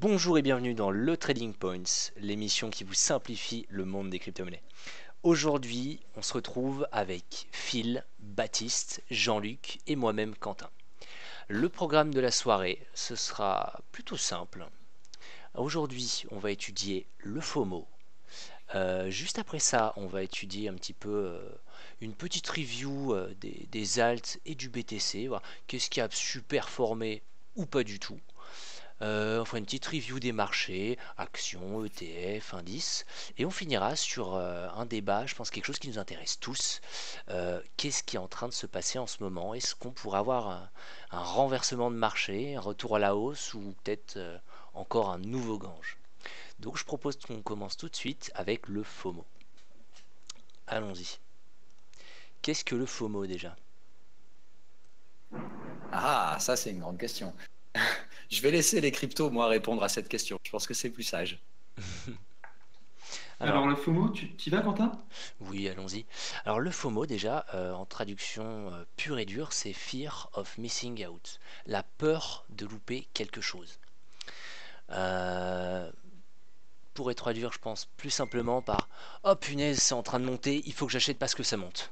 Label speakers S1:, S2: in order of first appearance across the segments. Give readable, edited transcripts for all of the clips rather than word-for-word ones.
S1: Bonjour et bienvenue dans le Trading Points, l'émission qui vous simplifie le monde des crypto-monnaies. Aujourd'hui, on se retrouve avec Phil, Baptiste, Jean-Luc et moi-même Quentin. Le programme de la soirée, ce sera plutôt simple. Aujourd'hui, on va étudier le FOMO. Juste après ça, on va étudier un petit peu une petite review des alts et du BTC, voir qu'est-ce qui a super formé ou pas du tout. On fera une petite review des marchés, actions, ETF, indices, et on finira sur un débat, je pense quelque chose qui nous intéresse tous. Qu'est-ce qui est en train de se passer en ce moment? Est-ce qu'on pourrait avoir un renversement de marché, un retour à la hausse, ou peut-être encore un nouveau gange? Donc je propose qu'on commence tout de suite avec le FOMO. Allons-y. Qu'est-ce que le FOMO déjà?
S2: Ah, ça c'est une grande question. Je vais laisser les cryptos, moi, répondre à cette question. Je pense que c'est plus sage.
S1: Alors,
S3: Alors, le FOMO, tu y vas, Quentin?
S1: oui, allons-y. Alors le FOMO déjà, en traduction pure et dure, c'est Fear of Missing Out, la peur de louper quelque chose. Euh, pourrait traduire, je pense, plus simplement par oh punaise, c'est en train de monter, il faut que j'achète parce que ça monte.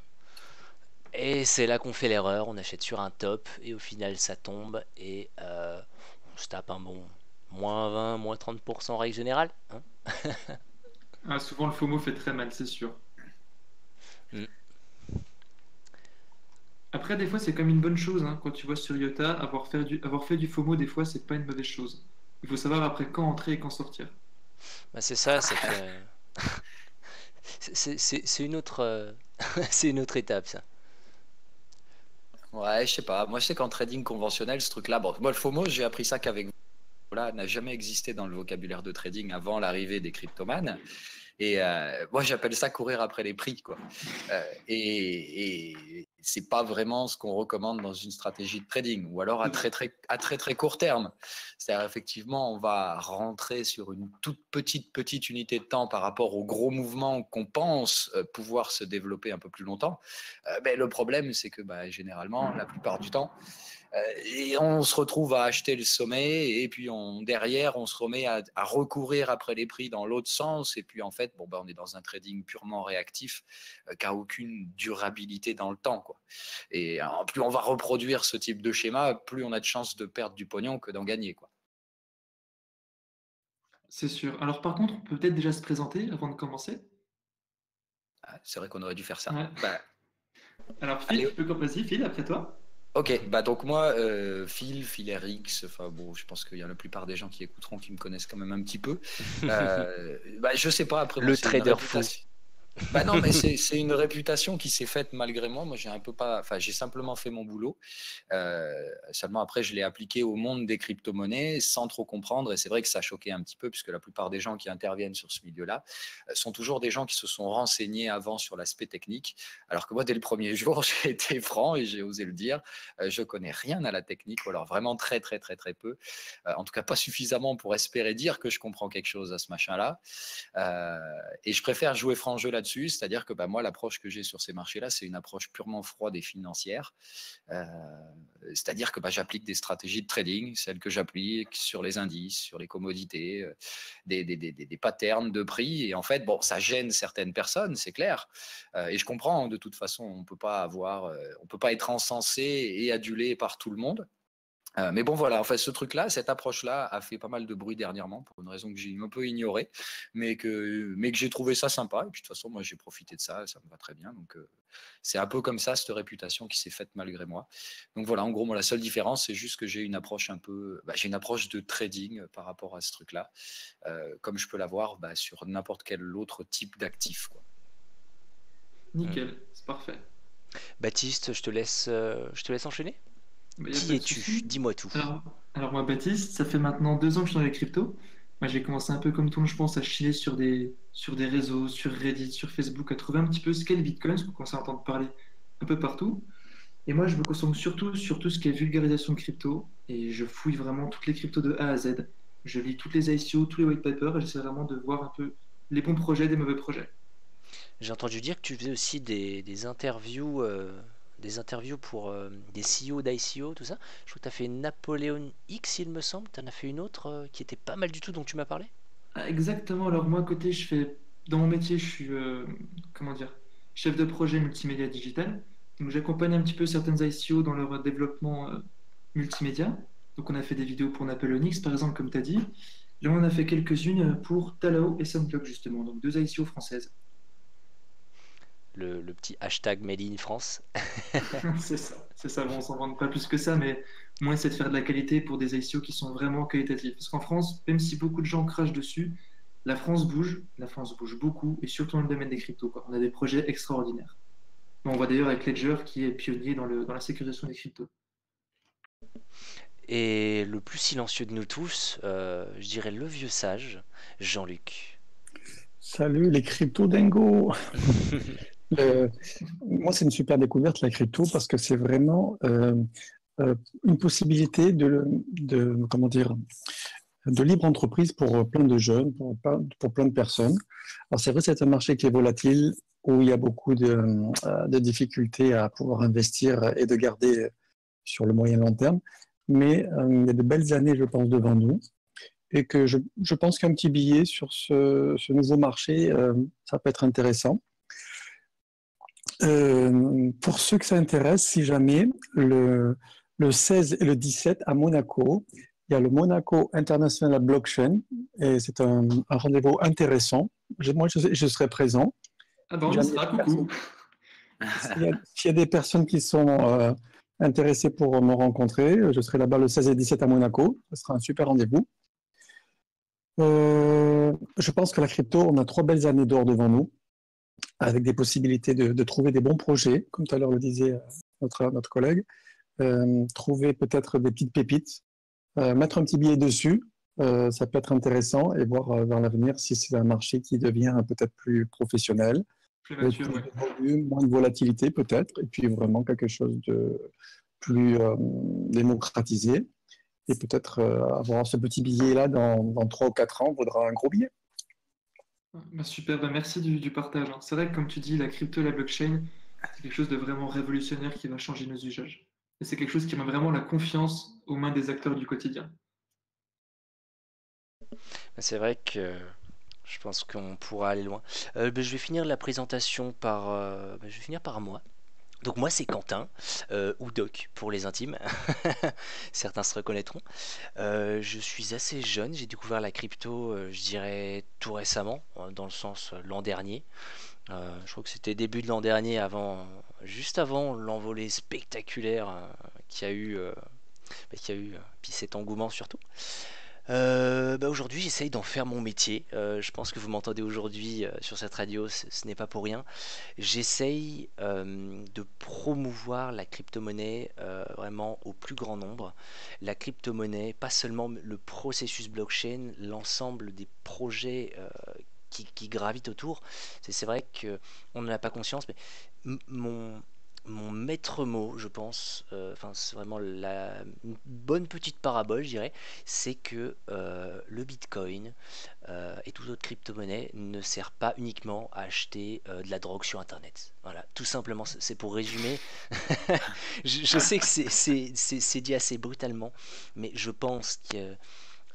S1: Et c'est là qu'on fait l'erreur, on achète sur un top et au final ça tombe et on se tape un bon moins 20, moins 30% en règle générale, hein.
S3: Ah, souvent, le FOMO fait très mal, c'est sûr.
S1: Mm.
S3: Après, des fois, c'est comme une bonne chose, hein. Quand tu vois sur IOTA, avoir fait du FOMO, des fois, c'est pas une mauvaise chose. Il faut savoir après quand entrer et quand sortir.
S1: Bah, c'est ça, ça fait. C'est une autre, c'est une autre étape ça.
S2: Ouais, je sais pas. Moi, je sais qu'en trading conventionnel, ce truc-là, bon, moi, le FOMO, j'ai appris ça qu'avec vous. Là, n'a jamais existé dans le vocabulaire de trading avant l'arrivée des cryptomanes. Et moi, j'appelle ça courir après les prix, quoi. Et c'est pas vraiment ce qu'on recommande dans une stratégie de trading, ou alors à très court terme. C'est-à-dire effectivement, on va rentrer sur une toute petite unité de temps par rapport aux gros mouvements qu'on pense pouvoir se développer un peu plus longtemps. Mais le problème, c'est que généralement, la plupart du temps, et on se retrouve à acheter le sommet et puis derrière on se remet à recourir après les prix dans l'autre sens et puis en fait on est dans un trading purement réactif qui a aucune durabilité dans le temps, quoi. Et plus on va reproduire ce type de schéma, plus on a de chances de perdre du pognon que d'en gagner, quoi.
S3: C'est sûr. Alors, par contre, on peut peut-être déjà se présenter avant de commencer.
S2: C'est vrai qu'on aurait dû faire ça.
S3: Ouais. Alors, Phil,
S2: Allez.
S3: vas-y, Phil, après toi.
S2: Ok, donc moi, Phil RX, enfin bon, je pense qu'il y a la plupart des gens qui écouteront qui me connaissent quand même un petit peu. Je sais pas, après moi
S1: Le
S2: c'est une
S1: trader fou.
S2: réputation. Non, mais c'est une réputation qui s'est faite malgré moi. Moi, j'ai un peu pas, enfin, j'ai simplement fait mon boulot. Seulement après, je l'ai appliqué au monde des crypto-monnaies sans trop comprendre. Et c'est vrai que ça choquait un petit peu, puisque la plupart des gens qui interviennent sur ce milieu-là sont toujours des gens qui se sont renseignés avant sur l'aspect technique. Alors que moi, dès le premier jour, j'ai été franc et j'ai osé le dire. Je connais rien à la technique, ou alors vraiment très, très, très, très peu. En tout cas, pas suffisamment pour espérer dire que je comprends quelque chose à ce machin-là. Et je préfère jouer franc jeu là-dessus, c'est-à-dire que moi, l'approche que j'ai sur ces marchés-là, c'est une approche purement froide et financière. Euh, C'est-à-dire que j'applique des stratégies de trading, celles que j'applique sur les indices, sur les commodités, des patterns de prix. Et en fait, ça gêne certaines personnes, c'est clair. Et je comprends, de toute façon, on peut pas être encensé et adulé par tout le monde. Mais bon, voilà, en fait, ce truc-là, cette approche-là a fait pas mal de bruit dernièrement pour une raison que j'ai un peu ignorée, mais que j'ai trouvé ça sympa. Et puis de toute façon, moi, j'ai profité de ça, ça me va très bien. Donc, c'est un peu comme ça, cette réputation qui s'est faite malgré moi. Donc voilà, en gros, moi, la seule différence, c'est juste que j'ai une approche j'ai une approche de trading par rapport à ce truc-là, comme je peux l'avoir sur n'importe quel autre type d'actif, quoi.
S3: Nickel, c'est parfait.
S1: Baptiste, je te laisse enchaîner.
S3: Il n'y a
S1: Qui
S3: pas de
S1: es-tu?
S3: souci.
S1: Dis-moi tout.
S3: Alors, moi, Baptiste, ça fait maintenant 2 ans que je suis dans les cryptos. Moi, j'ai commencé un peu comme tout le monde, je pense, à chiller sur des réseaux, sur Reddit, sur Facebook, à trouver un petit peu ce qu'est le Bitcoin, parce qu'on commence à entendre parler un peu partout. Et moi, je me concentre surtout sur tout ce qui est vulgarisation de crypto, et je fouille vraiment toutes les cryptos de A à Z. Je lis toutes les ICO, tous les white papers, et j'essaie vraiment de voir un peu les bons projets des mauvais projets.
S1: J'ai entendu dire que tu faisais aussi des interviews des interviews pour des CEO d'ICO, tout ça. Je crois que tu as fait Napoléon X, il me semble. Tu en as fait une autre qui était pas mal du tout, dont tu m'as parlé.
S3: Ah, exactement. Alors moi, à côté, dans mon métier, je suis, comment dire, chef de projet multimédia digital. Donc j'accompagne un petit peu certaines ICO dans leur développement multimédia. Donc on a fait des vidéos pour Napoleon X, par exemple, comme tu as dit. Là, on en a fait quelques-unes pour Talao et Soundcloud, justement. Donc deux ICO françaises.
S1: Le petit hashtag Made in France.
S3: C'est ça. C'est ça. Bon, on s'en vante pas plus que ça, mais moi, c'est de faire de la qualité pour des ICO qui sont vraiment qualitatifs. Parce qu'en France, même si beaucoup de gens crachent dessus, la France bouge beaucoup, et surtout dans le domaine des cryptos, quoi. On a des projets extraordinaires. Bon, on voit d'ailleurs avec Ledger qui est pionnier dans la sécurisation des cryptos.
S1: Et le plus silencieux de nous tous, je dirais le vieux sage, Jean-Luc.
S4: Salut les crypto-dingos! Euh, Moi, c'est une super découverte, la crypto, parce que c'est vraiment une possibilité comment dire, de libre entreprise pour plein de jeunes, pour plein de personnes. Alors, c'est vrai, c'est un marché qui est volatile, où il y a beaucoup de difficultés à pouvoir investir et de garder sur le moyen long terme. Mais il y a de belles années, je pense, devant nous. Et que je pense qu'un petit billet sur ce nouveau marché, ça peut être intéressant. Pour ceux que ça intéresse, si jamais, le 16 et le 17 à Monaco, il y a le Monaco International Blockchain et c'est un rendez-vous intéressant. Moi, je serai présent.
S3: Ah bon, on
S4: Jamais
S3: sera, coucou.
S4: S'il y a des personnes qui sont intéressées pour me rencontrer, je serai là-bas le 16 et 17 à Monaco. Ce sera un super rendez-vous. Je pense que la crypto, on a 3 belles années d'or devant nous, avec des possibilités de trouver des bons projets, comme tout à l'heure le disait notre collègue, trouver peut-être des petites pépites, mettre un petit billet dessus, ça peut être intéressant et voir dans l'avenir si c'est un marché qui devient peut-être plus professionnel,
S3: Plus
S4: avec
S3: mature,
S4: plus
S3: ouais.
S4: de volume, moins de volatilité peut-être, et puis vraiment quelque chose de plus démocratisé. Et peut-être avoir ce petit billet-là dans 3 ou 4 ans vaudra un gros billet.
S3: Bah, super, bah, merci du partage, hein. C'est vrai que comme tu dis, la crypto et la blockchain, c'est quelque chose de vraiment révolutionnaire qui va changer nos usages. Et c'est quelque chose qui met vraiment la confiance aux mains des acteurs du quotidien.
S1: C'est vrai que je pense qu'on pourra aller loin. Je vais finir la présentation je vais finir par moi. Donc moi c'est Quentin, ou Doc pour les intimes, certains se reconnaîtront. Je suis assez jeune, j'ai découvert la crypto, je dirais tout récemment, dans le sens l'an dernier. Je crois que c'était début de l'an dernier, juste avant l'envolée spectaculaire qu'il y a eu, puis cet engouement surtout. Aujourd'hui, j'essaye d'en faire mon métier. Je pense que vous m'entendez aujourd'hui sur cette radio, ce n'est pas pour rien. J'essaye de promouvoir la crypto-monnaie vraiment au plus grand nombre. La crypto-monnaie, pas seulement le processus blockchain, l'ensemble des projets qui gravitent autour. C'est vrai qu'on n'en a pas conscience, mais mon maître mot, je pense, c'est vraiment une bonne petite parabole, je dirais, c'est que le Bitcoin et toute autre crypto-monnaie ne sert pas uniquement à acheter de la drogue sur Internet. Voilà, tout simplement, c'est pour résumer. Je sais que c'est dit assez brutalement, mais je pense que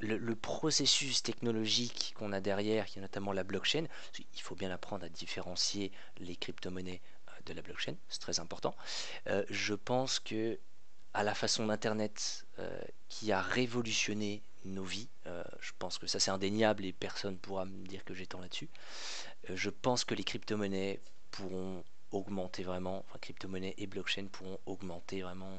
S1: le processus technologique qu'on a derrière, qui est notamment la blockchain, il faut bien apprendre à différencier les crypto-monnaies de la blockchain, c'est très important. Je pense que à la façon d'Internet qui a révolutionné nos vies, je pense que ça c'est indéniable et personne ne pourra me dire que j'étends là-dessus. Je pense que les crypto-monnaies pourront augmenter vraiment, enfin crypto-monnaies et blockchain pourront augmenter vraiment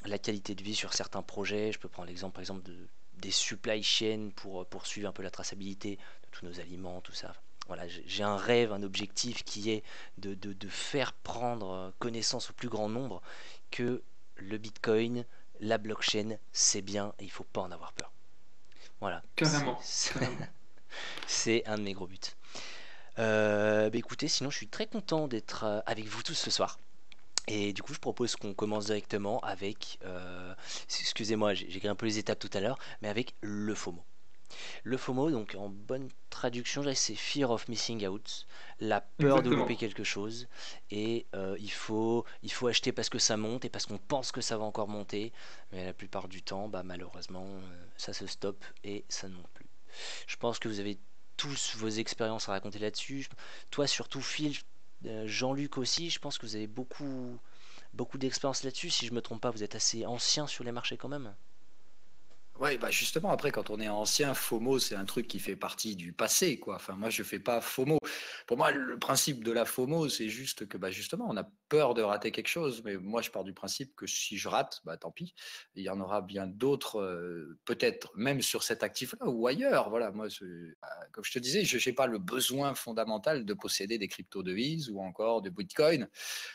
S1: la qualité de vie sur certains projets. Je peux prendre l'exemple par exemple des supply chains pour poursuivre un peu la traçabilité de tous nos aliments, tout ça. Voilà, j'ai un rêve, un objectif qui est de faire prendre connaissance au plus grand nombre que le Bitcoin, la blockchain, c'est bien et il ne faut pas en avoir peur. Voilà,
S3: Carrément.
S1: c'est un de mes gros buts. Écoutez, sinon je suis très content d'être avec vous tous ce soir. Et du coup, je propose qu'on commence directement avec, excusez-moi, j'ai écrit un peu les étapes tout à l'heure, mais avec le FOMO. Le FOMO, donc en bonne traduction, je dirais que c'est Fear of Missing Out, la peur de louper
S3: Exactement.
S1: quelque chose, et il faut acheter parce que ça monte et parce qu'on pense que ça va encore monter, mais la plupart du temps, bah, malheureusement, ça se stoppe et ça ne monte plus. Je pense que vous avez tous vos expériences à raconter là-dessus. Toi surtout Phil, Jean-Luc aussi, je pense que vous avez beaucoup d'expérience là-dessus. Si je me trompe pas, vous êtes assez ancien sur les marchés quand même.
S2: Ouais, bah justement, après, quand on est ancien, FOMO, c'est un truc qui fait partie du passé, quoi. Enfin, moi, je fais pas FOMO. Pour moi, le principe de la FOMO, c'est juste que, bah, justement, on a peur de rater quelque chose. Mais moi, je pars du principe que si je rate, bah, tant pis. Il y en aura bien d'autres, peut-être même sur cet actif-là ou ailleurs. Voilà, moi, comme je te disais, je n'ai pas le besoin fondamental de posséder des crypto-devises ou encore de Bitcoin.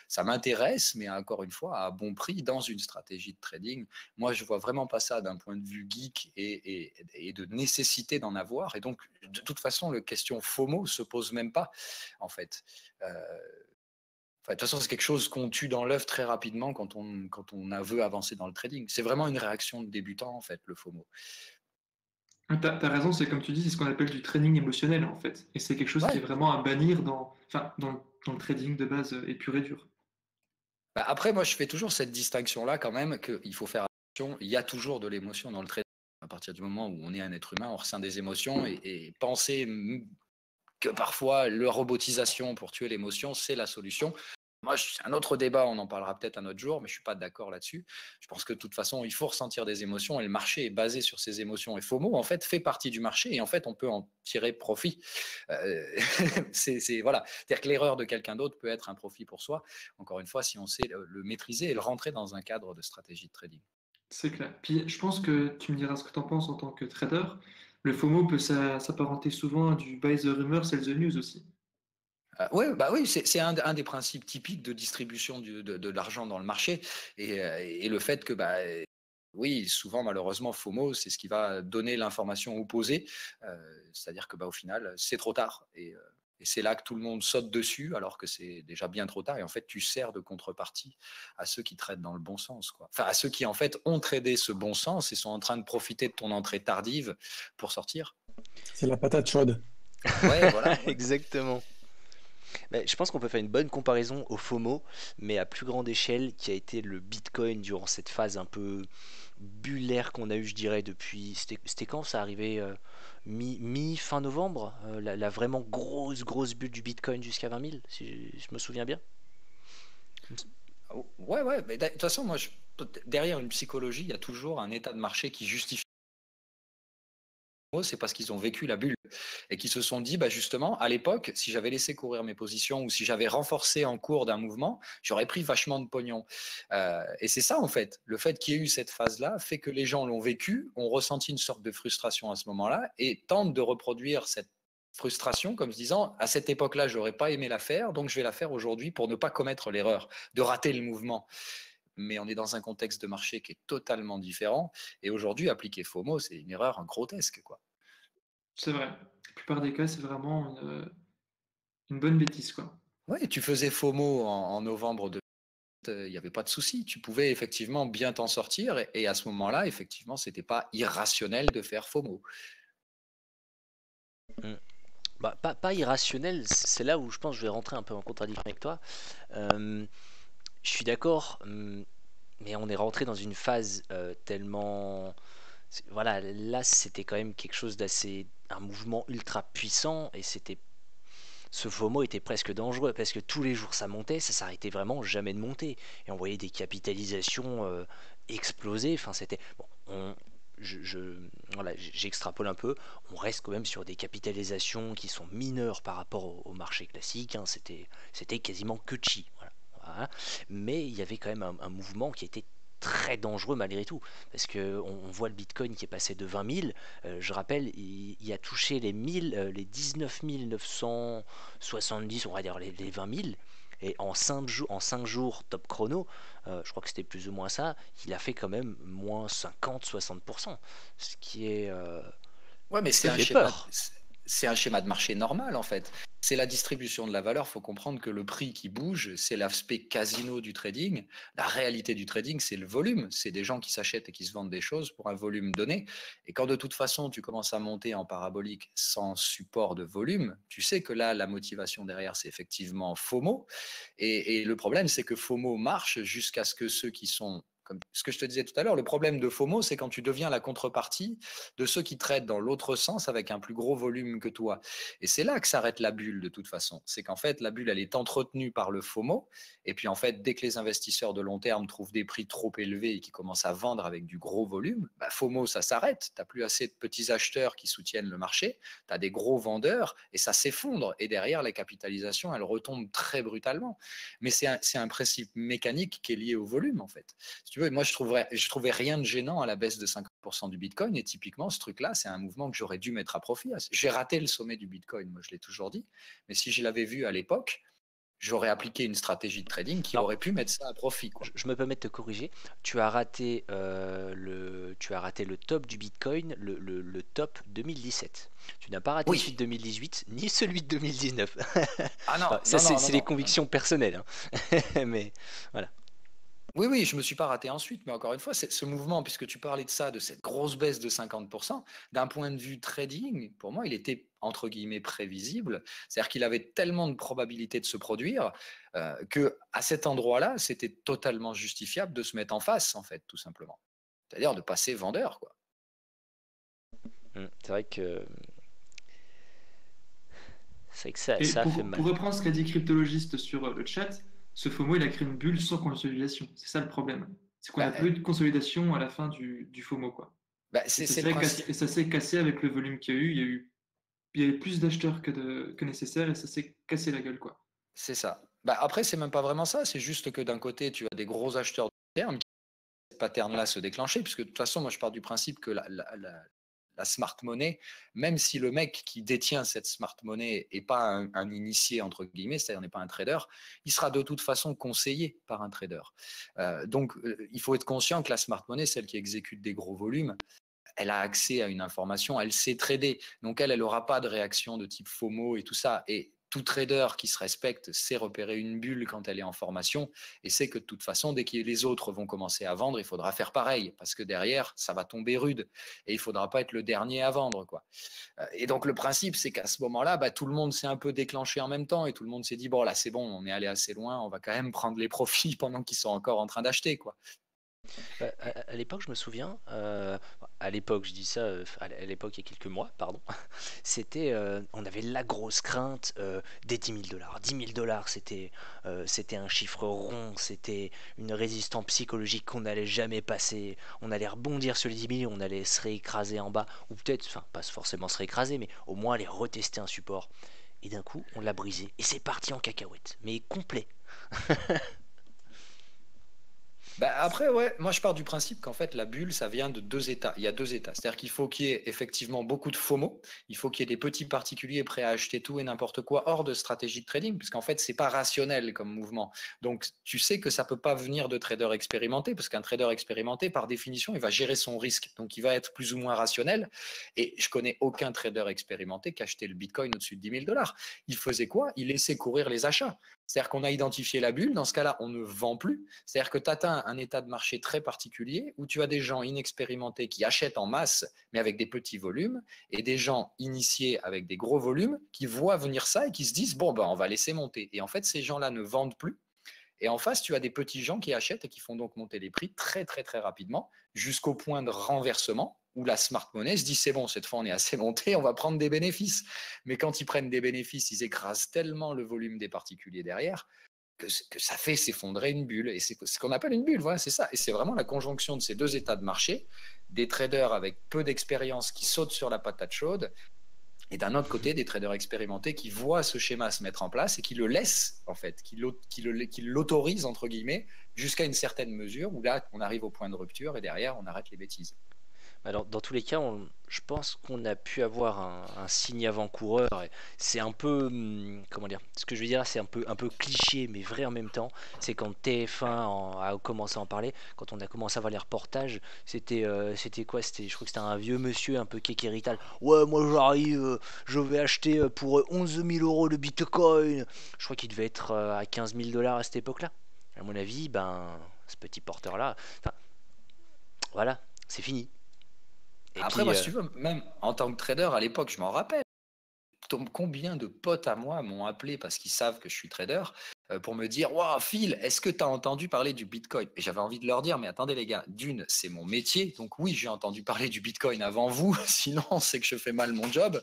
S2: Ça m'intéresse, mais encore une fois, à bon prix dans une stratégie de trading. Moi, je vois vraiment pas ça d'un point de vue geek et de nécessité d'en avoir. Et donc, de toute façon, la question FOMO se pose même pas, en fait. Enfin, de toute façon, c'est quelque chose qu'on tue dans l'œuf très rapidement quand on veut avancer dans le trading. C'est vraiment une réaction de débutant, en fait, le FOMO.
S3: T'as raison, c'est comme tu dis, c'est ce qu'on appelle du trading émotionnel en fait. Et c'est quelque chose qui est
S2: Ouais.
S3: vraiment à bannir dans le trading de base pur et dur.
S2: Bah, après, moi, je fais toujours cette distinction-là quand même, qu'il faut faire attention. Il y a toujours de l'émotion dans le trading. À partir du moment où on est un être humain, on ressent des émotions et penser que parfois, la robotisation pour tuer l'émotion, c'est la solution. Moi, c'est un autre débat, on en parlera peut-être un autre jour, mais je ne suis pas d'accord là-dessus. Je pense que de toute façon, il faut ressentir des émotions et le marché est basé sur ces émotions. Et FOMO, en fait, fait partie du marché et en fait, on peut en tirer profit. Euh, voilà. C'est-à-dire que l'erreur de quelqu'un d'autre peut être un profit pour soi. Encore une fois, si on sait le maîtriser et le rentrer dans un cadre de stratégie de trading.
S3: C'est clair. Puis je pense que tu me diras ce que tu en penses en tant que trader. Le FOMO peut s'apparenter souvent à du buy the rumor, sell the news aussi.
S2: Ouais, bah oui, c'est un des principes typiques de distribution de l'argent dans le marché et le fait que bah, oui, souvent malheureusement FOMO, c'est ce qui va donner l'information opposée, c'est-à-dire que bah, au final, c'est trop tard et c'est là que tout le monde saute dessus alors que c'est déjà bien trop tard et en fait tu sers de contrepartie à ceux qui traitent dans le bon sens, quoi. Enfin à ceux qui en fait ont tradé ce bon sens et sont en train de profiter de ton entrée tardive pour sortir.
S4: C'est la patate chaude.
S2: Ouais, voilà. Ouais.
S1: Exactement. Mais je pense qu'on peut faire une bonne comparaison au FOMO, mais à plus grande échelle, qui a été le Bitcoin durant cette phase un peu bullaire qu'on a eu, je dirais, depuis. C'était quand ça arrivait fin novembre, la vraiment grosse bulle du Bitcoin jusqu'à 20 000, si je me souviens bien.
S2: Ouais, ouais, mais de toute façon, derrière une psychologie, il y a toujours un état de marché qui justifie. C'est parce qu'ils ont vécu la bulle et qu'ils se sont dit, bah justement, à l'époque, si j'avais laissé courir mes positions ou si j'avais renforcé en cours d'un mouvement, j'aurais pris vachement de pognon. Et c'est ça, en fait. Le fait qu'il y ait eu cette phase-là fait que les gens l'ont vécu, ont ressenti une sorte de frustration à ce moment-là et tentent de reproduire cette frustration comme se disant, à cette époque-là, j'aurais pas aimé la faire, donc je vais la faire aujourd'hui pour ne pas commettre l'erreur de rater le mouvement. Mais on est dans un contexte de marché qui est totalement différent. Et aujourd'hui, appliquer FOMO, c'est une erreur grotesque, quoi.
S3: C'est vrai. La plupart des cas, c'est vraiment une bonne bêtise, quoi.
S2: Ouais, tu faisais FOMO en novembre il n'y avait pas de souci. Tu pouvais effectivement bien t'en sortir. Et à ce moment-là, effectivement, c'était pas irrationnel de faire FOMO.
S1: Mm. Bah, pas irrationnel, c'est là où je pense que je vais rentrer un peu en contradiction avec toi. Je suis d'accord, mais on est rentré dans une phase tellement. Voilà, là c'était quand même quelque chose d'assez. Un mouvement ultra puissant et c'était. Ce FOMO était presque dangereux parce que tous les jours ça montait, ça s'arrêtait vraiment jamais de monter. Et on voyait des capitalisations exploser. Enfin, c'était. Bon, voilà, j'extrapole un peu. On reste quand même sur des capitalisations qui sont mineures par rapport au marché classique, hein. C'était quasiment que chi. Voilà. Voilà. Mais il y avait quand même un mouvement qui était très dangereux malgré tout, parce que on voit le Bitcoin qui est passé de 20 000, je rappelle, il a touché les 19 970, on va dire les 20 000, et en 5 jours top chrono, je crois que c'était plus ou moins ça, il a fait quand même moins 50-60%, ce qui est
S2: Ouais, mais
S1: ce qui
S2: c'est un
S1: fait
S2: schéma.
S1: peur.
S2: c'est un schéma de marché normal en fait. C'est la distribution de la valeur. Il faut comprendre que le prix qui bouge, c'est l'aspect casino du trading. La réalité du trading, c'est le volume. C'est des gens qui s'achètent et qui se vendent des choses pour un volume donné. Et quand de toute façon, tu commences à monter en parabolique sans support de volume, tu sais que là, la motivation derrière, c'est effectivement FOMO. Et le problème, c'est que FOMO marche jusqu'à ce que ceux qui sont comme ce que je te disais tout à l'heure, le problème de FOMO, c'est quand tu deviens la contrepartie de ceux qui traitent dans l'autre sens avec un plus gros volume que toi. Et c'est là que s'arrête la bulle de toute façon. C'est qu'en fait, la bulle, elle est entretenue par le FOMO. Et puis en fait, dès que les investisseurs de long terme trouvent des prix trop élevés et qui commencent à vendre avec du gros volume, bah, FOMO, ça s'arrête. Tu n'as plus assez de petits acheteurs qui soutiennent le marché. Tu as des gros vendeurs et ça s'effondre. Et derrière, la capitalisation, elle retombe très brutalement. Mais c'est un principe mécanique qui est lié au volume, en fait. Si tu veux, moi, je trouvais rien de gênant à la baisse de 50% du Bitcoin. Et typiquement, ce truc-là, c'est un mouvement que j'aurais dû mettre à profit. J'ai raté le sommet du Bitcoin, moi, je l'ai toujours dit. Mais si je l'avais vu à l'époque, j'aurais appliqué une stratégie de trading qui aurait pu mettre ça à profit, quoi.
S1: Je me permets de te corriger. Tu as raté le top du Bitcoin, le top 2017. Tu n'as pas raté celui de 2018 ni celui de 2019.
S2: Ah non,
S1: ça c'est les convictions personnelles, hein. Mais voilà.
S2: Oui, je ne me suis pas raté ensuite, mais encore une fois, ce mouvement, puisque tu parlais de ça, de cette grosse baisse de 50%, d'un point de vue trading, pour moi, il était entre guillemets prévisible. C'est-à-dire qu'il avait tellement de probabilité de se produire qu'à cet endroit-là, c'était totalement justifiable de se mettre en face, en fait, tout simplement. C'est-à-dire de passer vendeur, quoi.
S1: C'est vrai que ça a fait mal.
S3: Pour reprendre ce qu'a dit Cryptologiste sur le chat, ce FOMO, il a créé une bulle sans consolidation. C'est ça le problème. C'est qu'on n'a plus de consolidation à la fin du FOMO, quoi. Et ça s'est cassé avec le volume qu'il y a eu. Il y avait plus d'acheteurs que nécessaire et ça s'est cassé la gueule, quoi.
S2: C'est ça. Après, c'est même pas vraiment ça. C'est juste que d'un côté, tu as des gros acheteurs de terme qui cette pattern-là se déclencher, puisque de toute façon, moi, je pars du principe que la smart money, même si le mec qui détient cette smart money n'est pas un initié, entre guillemets, c'est-à-dire n'est pas un trader, il sera de toute façon conseillé par un trader. Donc, il faut être conscient que la smart money, celle qui exécute des gros volumes, elle a accès à une information, elle sait trader. Donc, elle n'aura pas de réaction de type FOMO et tout ça. Et tout trader qui se respecte sait repérer une bulle quand elle est en formation et sait que de toute façon, dès que les autres vont commencer à vendre, il faudra faire pareil parce que derrière, ça va tomber rude et il ne faudra pas être le dernier à vendre, quoi. Et donc, le principe, c'est qu'à ce moment-là, tout le monde s'est un peu déclenché en même temps et tout le monde s'est dit, bon, là, c'est bon, on est allé assez loin, on va quand même prendre les profits pendant qu'ils sont encore en train d'acheter, quoi.
S1: À l'époque, je me souviens, à l'époque, je dis ça, à l'époque, il y a quelques mois, pardon, c'était, on avait la grosse crainte des 10 000 $. 10 000 $, c'était un chiffre rond, c'était une résistance psychologique qu'on n'allait jamais passer, on allait rebondir sur les 10 000, on allait se réécraser en bas, ou peut-être, enfin, pas forcément se réécraser, mais au moins aller retester un support. Et d'un coup, on l'a brisé, et c'est parti en cacahuète, mais complet.
S2: Après, ouais, moi je pars du principe qu'en fait la bulle, ça vient de deux états. Il y a deux états. C'est-à-dire qu'il faut qu'il y ait effectivement beaucoup de FOMO. Il faut qu'il y ait des petits particuliers prêts à acheter tout et n'importe quoi hors de stratégie de trading, puisqu'en fait, c'est pas rationnel comme mouvement. Donc, tu sais que ça peut pas venir de traders expérimentés, parce qu'un trader expérimenté, par définition, il va gérer son risque. Donc, il va être plus ou moins rationnel. Et je connais aucun trader expérimenté qui achetait le Bitcoin au-dessus de 10 000 $. Il faisait quoi? Il laissait courir les achats. C'est-à-dire qu'on a identifié la bulle. Dans ce cas-là, on ne vend plus. C'est-à-dire que tu atteins un état de marché très particulier où tu as des gens inexpérimentés qui achètent en masse, mais avec des petits volumes, et des gens initiés avec des gros volumes qui voient venir ça et qui se disent, bon, on va laisser monter. Et en fait, ces gens-là ne vendent plus. Et en face, tu as des petits gens qui achètent et qui font donc monter les prix très, très, très rapidement jusqu'au point de renversement où la smart money se dit c'est bon, cette fois on est assez monté, on va prendre des bénéfices. Mais quand ils prennent des bénéfices, ils écrasent tellement le volume des particuliers derrière que ça fait s'effondrer une bulle. Et c'est ce qu'on appelle une bulle, voilà, c'est ça. Et c'est vraiment la conjonction de ces deux états de marché, des traders avec peu d'expérience qui sautent sur la patate chaude, et d'un autre côté, des traders expérimentés qui voient ce schéma se mettre en place et qui le laissent, en fait, qui l'autorisent, entre guillemets, jusqu'à une certaine mesure où là, on arrive au point de rupture et derrière, on arrête les bêtises.
S1: Alors, dans tous les cas, je pense qu'on a pu avoir un signe avant-coureur. Et c'est un peu, comment dire, ce que je veux dire, c'est un peu cliché, mais vrai en même temps. C'est quand TF1 a commencé à en parler, quand on a commencé à voir les reportages, c'était quoi? Je crois que c'était un vieux monsieur un peu kékérital. Ouais, moi j'arrive, je vais acheter pour 11 000 euros le Bitcoin. Je crois qu'il devait être à 15 000 dollars à cette époque-là. À mon avis, ben, ce petit porteur-là, enfin, voilà, c'est fini. Et
S2: Après,
S1: puis,
S2: moi, si tu veux, même en tant que trader, à l'époque, je m'en rappelle. Combien de potes à moi m'ont appelé parce qu'ils savent que je suis trader pour me dire Waouh, Phil, est-ce que tu as entendu parler du Bitcoin? Et j'avais envie de leur dire mais attendez, les gars, d'une, c'est mon métier. Donc, oui, j'ai entendu parler du Bitcoin avant vous. Sinon, c'est que je fais mal mon job.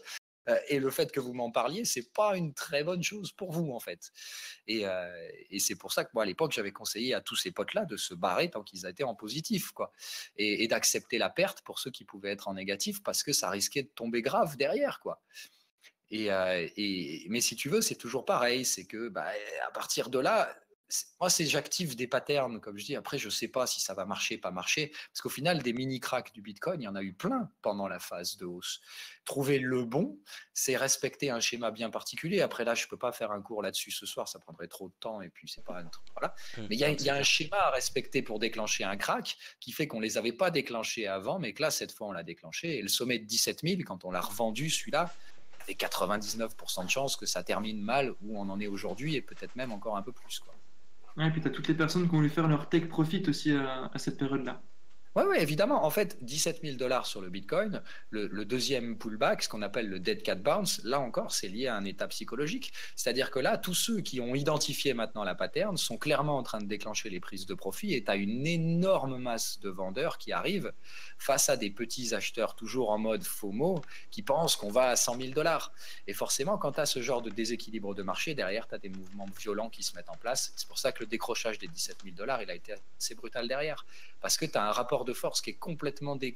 S2: Et le fait que vous m'en parliez, c'est pas une très bonne chose pour vous, en fait. Et c'est pour ça que moi, à l'époque, j'avais conseillé à tous ces potes-là de se barrer tant qu'ils étaient en positif, quoi. Et d'accepter la perte pour ceux qui pouvaient être en négatif parce que ça risquait de tomber grave derrière, quoi. Mais si tu veux, c'est toujours pareil. C'est que bah, à partir de là, moi, j'active des patterns, comme je dis. Après, je ne sais pas si ça va marcher, pas marcher. Parce qu'au final, des mini-cracks du Bitcoin, il y en a eu plein pendant la phase de hausse. Trouver le bon, c'est respecter un schéma bien particulier. Après, là, je ne peux pas faire un cours là-dessus ce soir. Ça prendrait trop de temps. Et puis, c'est pas un truc. Voilà. Mais il y a un schéma à respecter pour déclencher un crack qui fait qu'on ne les avait pas déclenchés avant, mais que là, cette fois, on l'a déclenché. Et le sommet de 17 000, quand on l'a revendu, celui-là, et 99% de chances que ça termine mal où on en est aujourd'hui et peut-être même encore un peu plus, quoi.
S3: Ouais, et puis tu as toutes les personnes qui ont voulu faire leur take profit aussi à cette période-là.
S2: Oui, ouais, évidemment. En fait, 17 000 dollars sur le Bitcoin, le deuxième pullback, ce qu'on appelle le dead cat bounce, là encore, c'est lié à un état psychologique. C'est-à-dire que là, tous ceux qui ont identifié maintenant la pattern sont clairement en train de déclencher les prises de profit et tu as une énorme masse de vendeurs qui arrivent face à des petits acheteurs toujours en mode FOMO qui pensent qu'on va à 100 000 dollars. Et forcément, quand tu as ce genre de déséquilibre de marché, derrière, tu as des mouvements violents qui se mettent en place. C'est pour ça que le décrochage des 17 000 dollars, il a été assez brutal derrière. Parce que tu as un rapport de force qui est complètement qui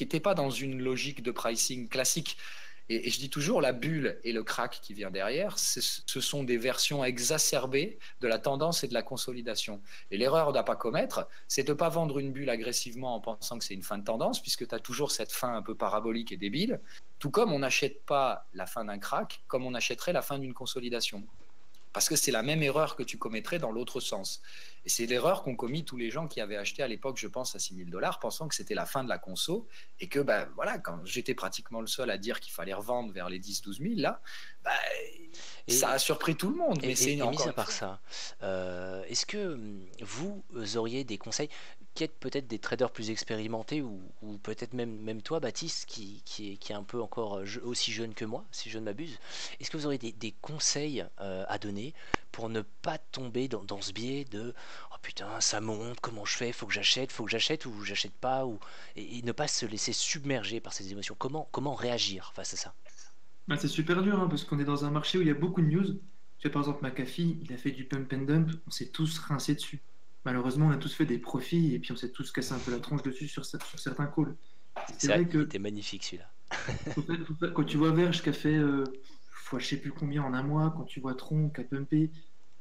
S2: n'était pas dans une logique de pricing classique. Et je dis toujours, la bulle et le crack qui vient derrière, ce sont des versions exacerbées de la tendance et de la consolidation. Et l'erreur à ne pas commettre, c'est de ne pas vendre une bulle agressivement en pensant que c'est une fin de tendance, puisque tu as toujours cette fin un peu parabolique et débile, tout comme on n'achète pas la fin d'un crack comme on achèterait la fin d'une consolidation. Parce que c'est la même erreur que tu commettrais dans l'autre sens. Et c'est l'erreur qu'ont commis tous les gens qui avaient acheté à l'époque, je pense, à 6 000 dollars, pensant que c'était la fin de la conso. Et que, ben, voilà, quand j'étais pratiquement le seul à dire qu'il fallait revendre vers les 10-12 000, là, ben, ça a surpris tout le monde. Mais c'est
S1: mis
S2: encore
S1: à part ça, est-ce que vous auriez des conseils, qui êtes peut-être des traders plus expérimentés, ou peut-être même toi, Baptiste, qui est un peu encore aussi jeune que moi, si je ne m'abuse, est-ce que vous auriez des conseils à donner pour ne pas tomber dans ce biais de oh putain, ça monte, comment je fais, faut que j'achète ou j'achète pas, et ne pas se laisser submerger par ces émotions. Comment réagir face à ça?
S3: Bah, c'est super dur hein, parce qu'on est dans un marché où il y a beaucoup de news. Tu vois, par exemple, McAfee, il a fait du pump and dump, on s'est tous rincés dessus. Malheureusement, on a tous fait des profits et puis on s'est tous cassé un peu la tronche dessus sur certains calls. C'est vrai
S1: Il
S3: que
S1: était magnifique celui-là.
S3: quand tu vois Verge qui a fait fois je sais plus combien en un mois, quand tu vois Tron qui a pumpé,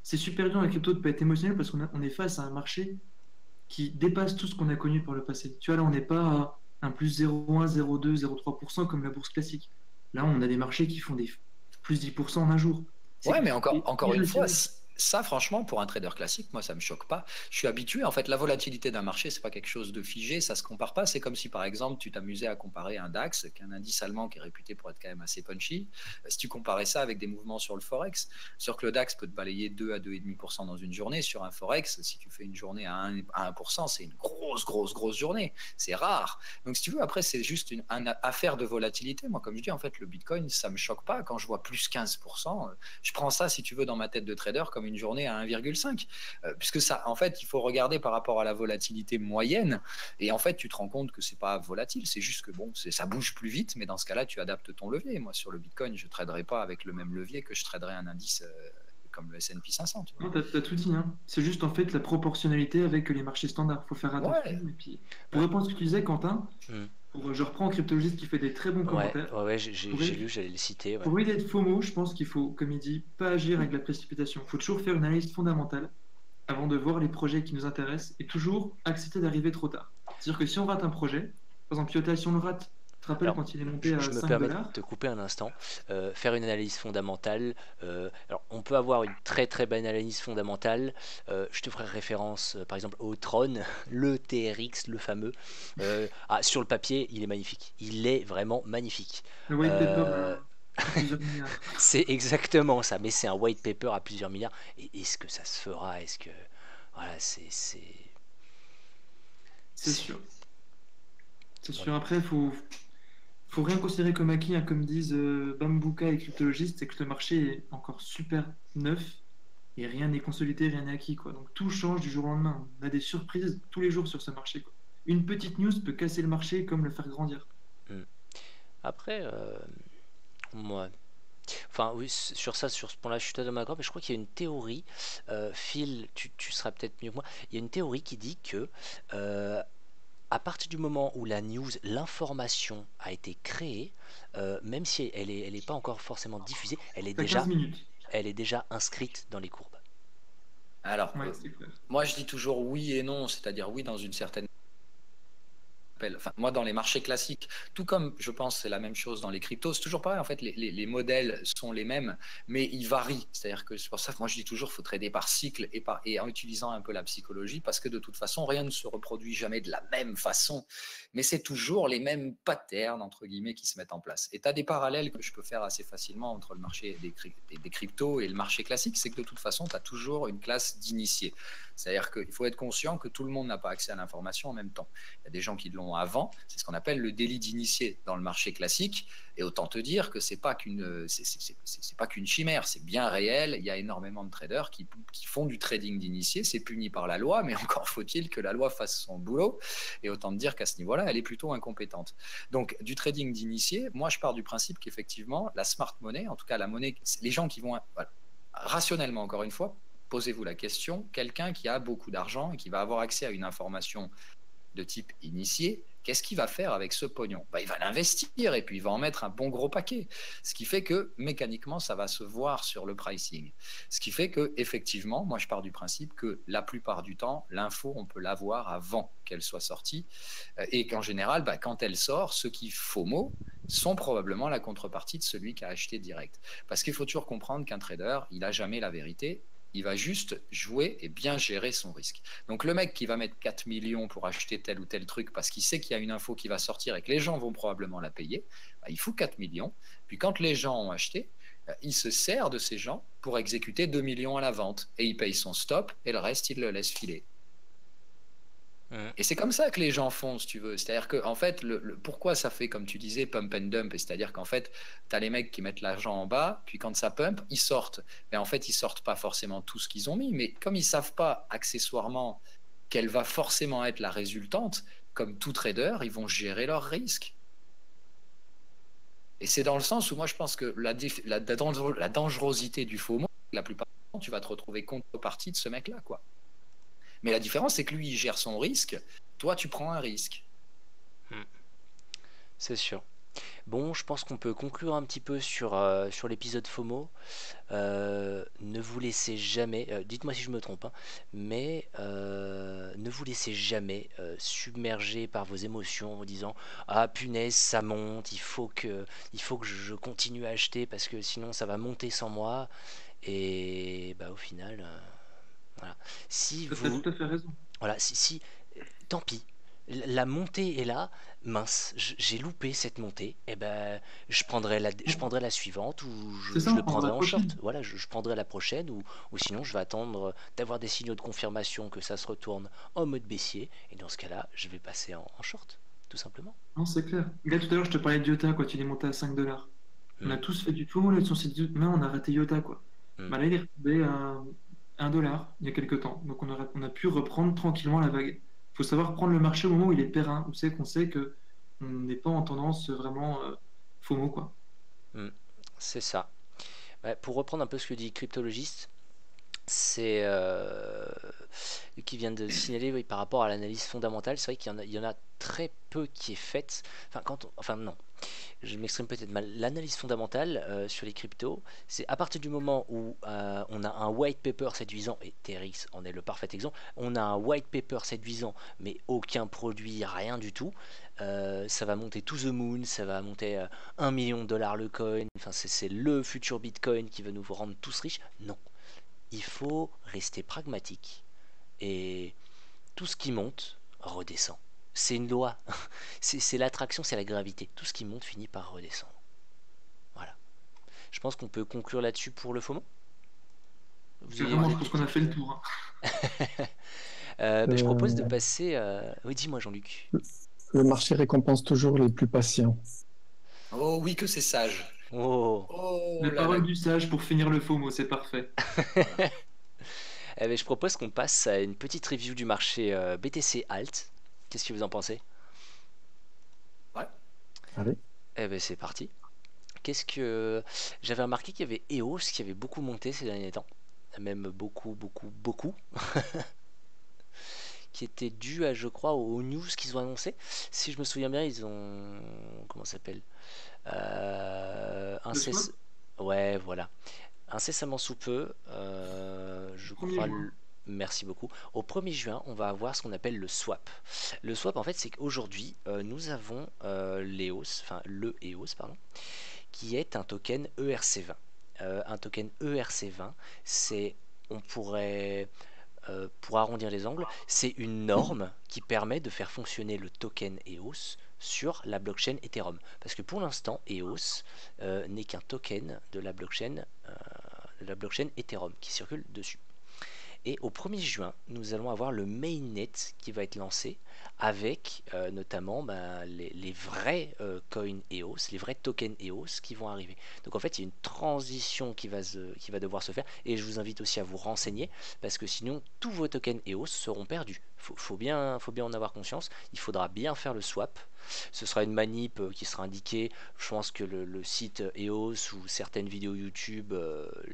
S3: c'est super dur la crypto de ne pas être émotionnel parce on est face à un marché qui dépasse tout ce qu'on a connu par le passé. Tu vois, là, on n'est pas à un plus 0,1, 0,2, 0,3% comme la bourse classique. Là, on a des marchés qui font des plus 10% en un jour.
S2: Ouais, mais encore une fois, ça, franchement, pour un trader classique, moi, ça me choque pas. Je suis habitué. En fait, la volatilité d'un marché, c'est pas quelque chose de figé, ça se compare pas. C'est comme si, par exemple, tu t'amusais à comparer un DAX, qui est un indice allemand qui est réputé pour être quand même assez punchy. Si tu comparais ça avec des mouvements sur le Forex, sûr que le DAX peut te balayer 2 à 2,5% dans une journée. Sur un Forex, si tu fais une journée à 1%, c'est une grosse journée. C'est rare. Donc, si tu veux, après, c'est juste une affaire de volatilité. Moi, comme je dis, en fait, le Bitcoin, ça me choque pas. Quand je vois plus 15%, je prends ça, si tu veux, dans ma tête de trader, comme une journée à 1,5, puisque ça, en fait, il faut regarder par rapport à la volatilité moyenne, et en fait, tu te rends compte que c'est pas volatile, c'est juste que bon, ça bouge plus vite, mais dans ce cas-là, tu adaptes ton levier. Moi, sur le Bitcoin, je traderai pas avec le même levier que je traderais un indice comme le S&P 500. Tu vois.
S3: Non, t'as tout dit, hein. C'est juste en fait la proportionnalité avec les marchés standards. Il faut faire attention.
S2: Ouais.
S3: Et puis, pour répondre à ce que tu disais, Quentin, je reprends Cryptologiste qui fait des très bons commentaires.
S1: Ouais, j'ai lu, j'allais le citer. Ouais.
S3: Pour éviter d'être FOMO, je pense qu'il faut, comme il dit, pas agir avec la précipitation. Il faut toujours faire une analyse fondamentale avant de voir les projets qui nous intéressent et toujours accepter d'arriver trop tard. C'est-à-dire que si on rate un projet, Par exemple, Iota, si on le rate, tu te rappelles
S1: Alors,
S3: quand il est monté
S1: je
S3: à
S1: me
S3: 5
S1: permets de
S3: dollars?
S1: te couper un instant. Faire une analyse fondamentale. Alors, on peut avoir une très très bonne analyse fondamentale. Je te ferai référence, par exemple, au Tron, le TRX, le fameux. Sur le papier, il est magnifique. Il est vraiment magnifique.
S3: Le white paper
S1: Euh,
S3: à plusieurs milliards.
S1: c'est exactement ça, mais c'est un white paper à plusieurs milliards. Et est-ce que ça se fera? Est-ce que. Voilà,
S3: C'est
S1: c'est-
S3: sûr. C'est
S1: voilà.
S3: sûr. Après, faut rien considérer comme acquis, hein, comme disent Bambuka et cryptologistes, c'est que le marché est encore super neuf et rien n'est consolidé, rien n'est acquis, quoi. Donc tout change du jour au lendemain. On a des surprises tous les jours sur ce marché, quoi. Une petite news peut casser le marché comme le faire grandir.
S1: Hmm. Après, moi, enfin, oui, sur ça, sur ce point-là, je suis totalement d'accord, mais je crois qu'il y a une théorie, Phil, tu seras peut-être mieux que moi, il y a une théorie qui dit que euh, à partir du moment où la news, l'information a été créée, même si elle est pas encore forcément diffusée,
S3: T'as 15 minutes.
S1: elle est déjà inscrite dans les courbes.
S2: Alors,
S3: Ouais, c'est clair.
S2: moi, je dis toujours oui et non, c'est-à-dire oui dans une certaine enfin, moi, dans les marchés classiques, tout comme je pense c'est la même chose dans les cryptos, c'est toujours pareil. En fait, les modèles sont les mêmes, mais ils varient. C'est-à-dire que c'est pour ça que moi je dis toujours qu'il faut trader par cycle et en utilisant un peu la psychologie, parce que de toute façon, rien ne se reproduit jamais de la même façon, mais c'est toujours les mêmes patterns, entre guillemets, qui se mettent en place. Et tu as des parallèles que je peux faire assez facilement entre le marché des cryptos et le marché classique, c'est que de toute façon, tu as toujours une classe d'initiés. C'est-à-dire qu'il faut être conscient que tout le monde n'a pas accès à l'information en même temps. Il y a des gens qui l'ont avant, c'est ce qu'on appelle le délit d'initié dans le marché classique. Et autant te dire que c'est pas qu'une chimère, c'est bien réel. Il y a énormément de traders qui font du trading d'initié, c'est puni par la loi, mais encore faut-il que la loi fasse son boulot. Et autant te dire qu'à ce niveau-là, elle est plutôt incompétente. Donc du trading d'initié, moi je pars du principe qu'effectivement la smart money, en tout cas la monnaie, les gens qui vont voilà, rationnellement encore une fois, posez-vous la question, quelqu'un qui a beaucoup d'argent et qui va avoir accès à une information de type initié, qu'est-ce qu'il va faire avec ce pognon? Il va l'investir et puis il va en mettre un bon gros paquet. Ce qui fait que mécaniquement, ça va se voir sur le pricing. Ce qui fait que effectivement, moi je pars du principe que la plupart du temps, l'info, on peut l'avoir avant qu'elle soit sortie et qu'en général, quand elle sort, ceux qui FOMO sont probablement la contrepartie de celui qui a acheté direct. Parce qu'il faut toujours comprendre qu'un trader, il n'a jamais la vérité. Il va juste jouer et bien gérer son risque. Donc le mec qui va mettre 4 millions pour acheter tel ou tel truc parce qu'il sait qu'il y a une info qui va sortir et que les gens vont probablement la payer, il fout 4 millions. Puis quand les gens ont acheté, il se sert de ces gens pour exécuter 2 millions à la vente. Et il paye son stop et le reste, il le laisse filer. Et c'est comme ça que les gens font, si tu veux. C'est-à-dire que, en fait, pourquoi ça fait, comme tu disais, pump and dump? C'est-à-dire qu'en fait, tu as les mecs qui mettent l'argent en bas, puis quand ça pump, ils sortent. Mais en fait, ils sortent pas forcément tout ce qu'ils ont mis. Mais comme ils savent pas accessoirement quelle va forcément être la résultante, comme tout trader, ils vont gérer leurs risques. Et c'est dans le sens où moi, je pense que la dangerosité du FOMO, la plupart du temps, tu vas te retrouver contrepartie de ce mec-là, quoi. Mais la différence, c'est que lui, il gère son risque. Toi, tu prends un risque.
S1: C'est sûr. Bon, je pense qu'on peut conclure un petit peu sur l'épisode FOMO. Ne vous laissez jamais, dites-moi si je me trompe, hein, mais ne vous laissez jamais submerger par vos émotions en vous disant ah punaise ça monte, il faut que je continue à acheter parce que sinon ça va monter sans moi. Et au final, voilà. Si
S3: T'as
S1: vous,
S3: tout à fait raison.
S1: voilà, si tant pis. La montée est là, mince, j'ai loupé cette montée, et je prendrai la suivante ou
S3: C'est ça,
S1: je
S3: on
S1: le
S3: prendra
S1: prendrai
S3: la
S1: en short.
S3: prochaine.
S1: Voilà, je prendrai la prochaine ou sinon je vais attendre d'avoir des signaux de confirmation que ça se retourne en mode baissier et dans ce cas-là, je vais passer en short, tout simplement.
S3: Non, c'est clair. Là, tout à l'heure, je te parlais de Iota quand il est monté à 5 dollars. On a
S1: Hmm,
S3: tous fait du tout là, sur ces deux mains, on a raté Iota, quoi.
S1: hmm.
S3: Là, il est retombé à 1 dollar il y a quelques temps. Donc, on a pu reprendre tranquillement la vague. Il faut savoir prendre le marché au moment où il est périn, où c'est qu'on sait que on n'est pas en tendance vraiment FOMO, quoi.
S1: Hmm, c'est ça. Pour reprendre un peu ce que dit Cryptologiste, c'est qui vient de signaler oui, par rapport à l'analyse fondamentale, c'est vrai qu'il y en a très peu qui est faite. Enfin, non. je m'exprime peut-être mal. L'analyse fondamentale sur les cryptos, c'est à partir du moment où on a un white paper séduisant, et TRX en est le parfait exemple, on a un white paper séduisant, mais aucun produit, rien du tout, ça va monter to the moon, ça va monter 1 million de dollars le coin, enfin c'est le futur Bitcoin qui va nous rendre tous riches. Non, il faut rester pragmatique, et tout ce qui monte redescend. C'est une loi, c'est l'attraction, c'est la gravité. Tout ce qui monte finit par redescendre. Voilà. Je pense qu'on peut conclure là-dessus pour le FOMO.
S3: Carrément,
S1: Vous
S3: je
S1: avez
S3: pense
S1: des
S3: qu'on a fait le
S1: petites...
S3: tour, hein.
S1: Je propose de
S4: Euh,
S1: passer... Oui, dis-moi Jean-Luc.
S4: le marché récompense toujours les plus patients.
S2: Oh oui, que c'est sage.
S1: Oh.
S2: Oh
S3: Les
S2: là là.
S3: paroles du sage pour finir le FOMO, c'est parfait.
S2: Voilà.
S1: Je propose qu'on passe à une petite review du marché BTC Alt. Qu'est-ce que vous en pensez?
S2: Ouais.
S4: Allez.
S1: C'est parti. Qu'est-ce que... J'avais remarqué qu'il y avait EOS qui avait beaucoup monté ces derniers temps. Même beaucoup, beaucoup, beaucoup. Qui était dû à, je crois, aux news qu'ils ont annoncé. Si je me souviens bien, ils ont... Comment ça s'appelle
S3: Le swap,
S1: Ouais, voilà. Incessamment sous peu, je
S3: 1er
S1: crois...
S3: juin.
S1: Merci beaucoup. Au 1er juin, on va avoir ce qu'on appelle le swap. Le swap, en fait, c'est qu'aujourd'hui, nous avons l'EOS, enfin le EOS, pardon, qui est un token ERC20. Un token ERC20, c'est, on pourrait pour arrondir les angles, c'est une norme qui permet de faire fonctionner le token EOS sur la blockchain Ethereum. Parce que pour l'instant, EOS n'est qu'un token de la blockchain Ethereum qui circule dessus. Et au 1er juin, nous allons avoir le mainnet qui va être lancé avec notamment les vrais coins EOS, les vrais tokens EOS qui vont arriver. Donc en fait, il y a une transition qui va devoir se faire et je vous invite aussi à vous renseigner parce que sinon, tous vos tokens EOS seront perdus. Faut bien en avoir conscience. Il faudra bien faire le swap. Ce sera une manip qui sera indiquée. Je pense que le site EOS ou certaines vidéos YouTube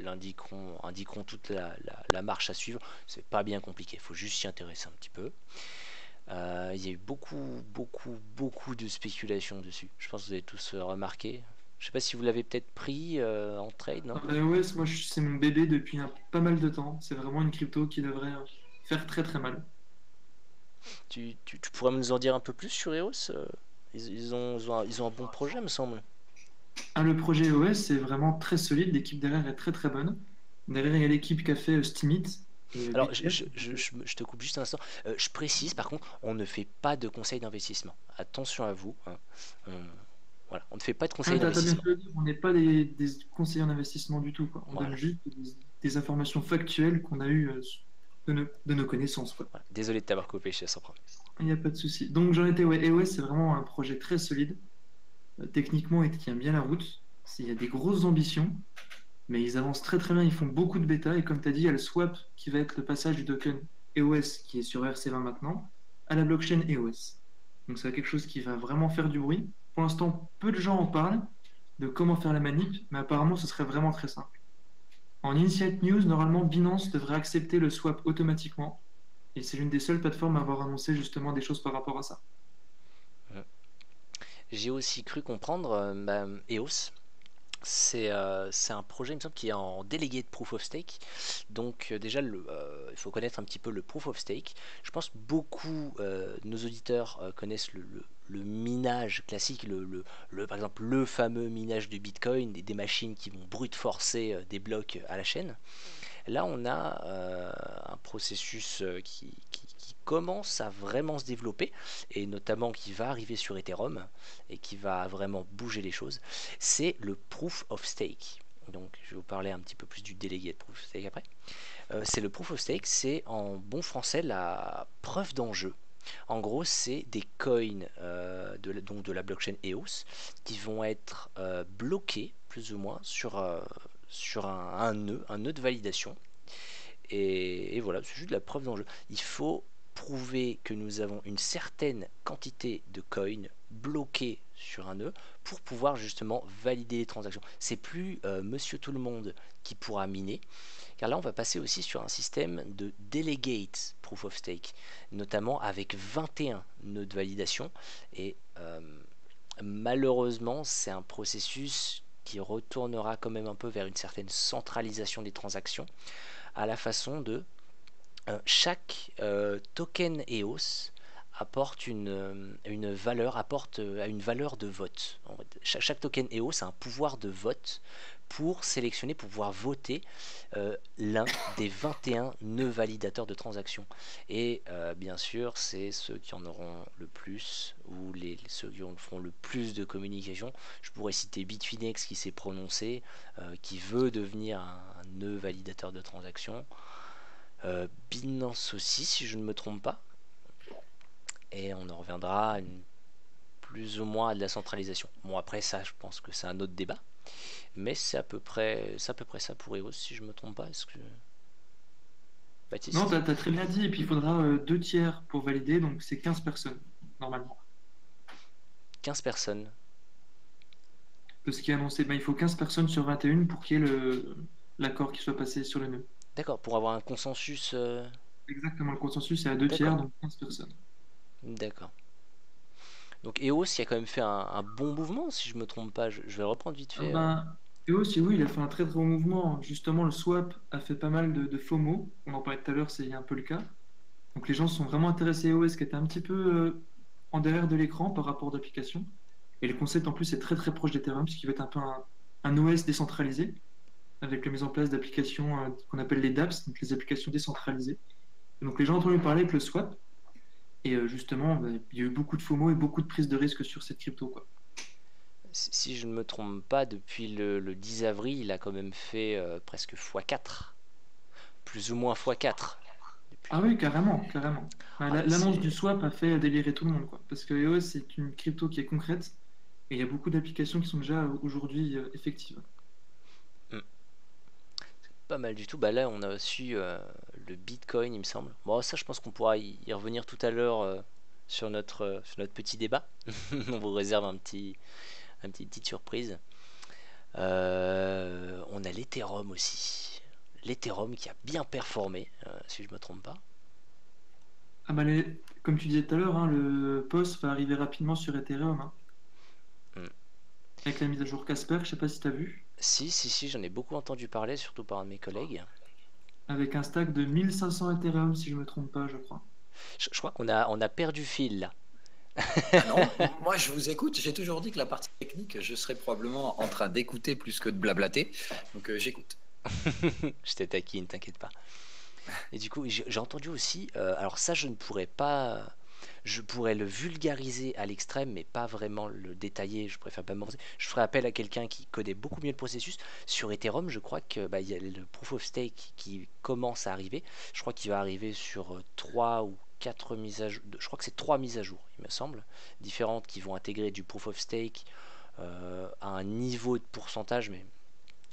S1: indiqueront toute la marche à suivre. C'est pas bien compliqué, il faut juste s'y intéresser un petit peu. Il y a eu beaucoup de spéculation dessus. Je pense que vous avez tous remarqué. Je sais pas si vous l'avez peut-être pris en trade, non?
S3: Ah bah ouais, moi c'est mon bébé depuis pas mal de temps. C'est vraiment une crypto qui devrait faire très très mal.
S1: Tu pourrais nous en dire un peu plus sur EOS? Ils ont un bon projet, me semble.
S3: Ah, le projet OS, c'est vraiment très solide. L'équipe derrière est très très bonne. Derrière, il y a l'équipe qui a fait Steemit et
S1: Alors,
S3: Bitget.
S1: je te coupe juste un instant. Je précise, par contre, on ne fait pas de conseils d'investissement. Attention à vous, hein. Voilà, on ne fait pas de
S3: Ah,
S1: conseils
S3: t'as bien
S1: d'investissement.
S3: fait de le dire, on n'est pas des conseillers en investissement du tout, quoi. On donne
S1: Voilà.
S3: juste des informations factuelles qu'on a eues de nos connaissances, quoi.
S1: Voilà. Désolé de t'avoir coupé, je te laisse reprendre.
S3: Il n'y a pas de souci. Donc j'en étais, ouais, EOS, c'est vraiment un projet très solide. Techniquement, il tient bien la route. Il y a des grosses ambitions, mais ils avancent très très bien. Ils font beaucoup de bêta. Et comme tu as dit, il y a le swap qui va être le passage du token EOS, qui est sur RC20 maintenant, à la blockchain EOS. Donc c'est quelque chose qui va vraiment faire du bruit. Pour l'instant, peu de gens en parlent de comment faire la manip, mais apparemment, ce serait vraiment très simple. En Insight News, normalement, Binance devrait accepter le swap automatiquement. Et c'est l'une des seules plateformes à avoir annoncé justement des choses par rapport à ça.
S1: J'ai aussi cru comprendre, EOS, c'est un projet, il me semble, qui est en délégué de Proof of Stake. Donc déjà, il faut connaître un petit peu le Proof of Stake. Je pense que beaucoup nos auditeurs connaissent le minage classique, par exemple le fameux minage de Bitcoin, des machines qui vont brute forcer des blocs à la chaîne. Là, on a un processus qui commence à vraiment se développer, et notamment qui va arriver sur Ethereum, et qui va vraiment bouger les choses. C'est le Proof of Stake. Donc, je vais vous parler un petit peu plus du délégué de Proof of Stake après. C'est le Proof of Stake, c'est en bon français la preuve d'enjeu. En gros, c'est des coins donc de la blockchain EOS qui vont être bloqués plus ou moins sur un nœud de validation. Et voilà, c'est juste de la preuve d'enjeu. Il faut prouver que nous avons une certaine quantité de coins bloqués sur un nœud pour pouvoir justement valider les transactions. C'est plus monsieur tout le monde qui pourra miner, car là on va passer aussi sur un système de delegate proof of stake, notamment avec 21 nœuds de validation. Et Malheureusement, c'est un processus qui retournera quand même un peu vers une certaine centralisation des transactions, à la façon de chaque token EOS apporte une valeur, apporte une valeur de vote. En fait, chaque token EOS a un pouvoir de vote pour sélectionner, pour pouvoir voter l'un des 21 nœuds validateurs de transactions. Et bien sûr, c'est ceux qui en auront le plus, ou ceux qui en feront le plus de communication. Je pourrais citer Bitfinex qui s'est prononcé, qui veut devenir un nœud validateur de transactions. Binance aussi, si je ne me trompe pas. Et on en reviendra plus ou moins à de la centralisation. Bon, après ça, je pense que c'est un autre débat. Mais c'est à peu près ça pour EOS, si je me trompe pas. Est-ce que
S3: Non,
S1: Baptiste?
S3: tu as très bien dit. Et puis, il faudra 2 tiers pour valider. Donc, c'est 15 personnes, normalement.
S1: 15 personnes.
S3: De ce qui est annoncé, ben, il faut 15 personnes sur 21 pour qu'il y ait l'accord qui soit passé sur le nœud.
S1: D'accord, pour avoir un consensus.
S3: Exactement, le consensus est à 2 tiers,
S1: D'accord,
S3: donc 15 personnes.
S1: d'accord. Donc EOS qui a quand même fait un bon mouvement, si je me trompe pas. Je vais le reprendre vite fait.
S3: Ben, et aussi, oui, il a fait un très très bon mouvement. Justement, le swap a fait pas mal de FOMO. On en parlait tout à l'heure, c'est un peu le cas. Donc les gens sont vraiment intéressés à OS qui était un petit peu en derrière de l'écran par rapport d'application. Et le concept en plus est très très proche d'Ethereum, puisqu'il va être un peu un OS décentralisé, avec la mise en place d'applications qu'on appelle les dApps, donc les applications décentralisées. Et donc les gens ont entendu parler avec le swap. Et justement, bah, il y a eu beaucoup de FOMO et beaucoup de prise de risque sur cette crypto, quoi.
S1: Si je ne me trompe pas, depuis le 10 avril, il a quand même fait presque x4. Plus ou moins x4.
S3: Ah
S1: Depuis.
S3: oui, carrément, carrément. Enfin,
S1: Ah,
S3: l'annonce du
S1: c'est.
S3: swap a fait délirer tout le monde, quoi. Parce que EOS, c'est une crypto qui est concrète et il y a beaucoup d'applications qui sont déjà aujourd'hui effectives.
S1: Hmm. Pas mal du tout. Bah là, on a aussi le Bitcoin, il me semble. Bon, ça, je pense qu'on pourra y revenir tout à l'heure sur notre petit débat. On vous réserve petite surprise. On a l'Ethereum aussi. L'Ethereum qui a bien performé, si je me trompe pas.
S3: Ah bah comme tu disais tout à l'heure, hein, le POS va arriver rapidement sur Ethereum, hein,
S1: Hmm.
S3: avec la mise à jour Casper, je sais pas si tu as vu,
S1: Si, j'en ai beaucoup entendu parler, surtout par un de mes collègues.
S3: avec un stack de 1500 Ethereum, si je me trompe pas, je crois.
S1: Je crois qu'on a perdu fil là.
S2: Ah non, moi je vous écoute. J'ai toujours dit que la partie technique, je serais probablement en train d'écouter plus que de blablater. Donc j'écoute.
S1: Je t'ai taquine, t'inquiète pas. Et du coup, j'ai entendu aussi, alors ça je ne pourrais pas, je pourrais le vulgariser à l'extrême, mais pas vraiment le détailler, je préfère pas m'avancer. Je ferai appel à quelqu'un qui connaît beaucoup mieux le processus. Sur Ethereum, je crois que il y a le Proof of Stake qui commence à arriver. Je crois qu'il va arriver sur 3 ou 4 mises à jour, je crois que c'est 3 mises à jour, il me semble, différentes qui vont intégrer du Proof of Stake à un niveau de pourcentage, mais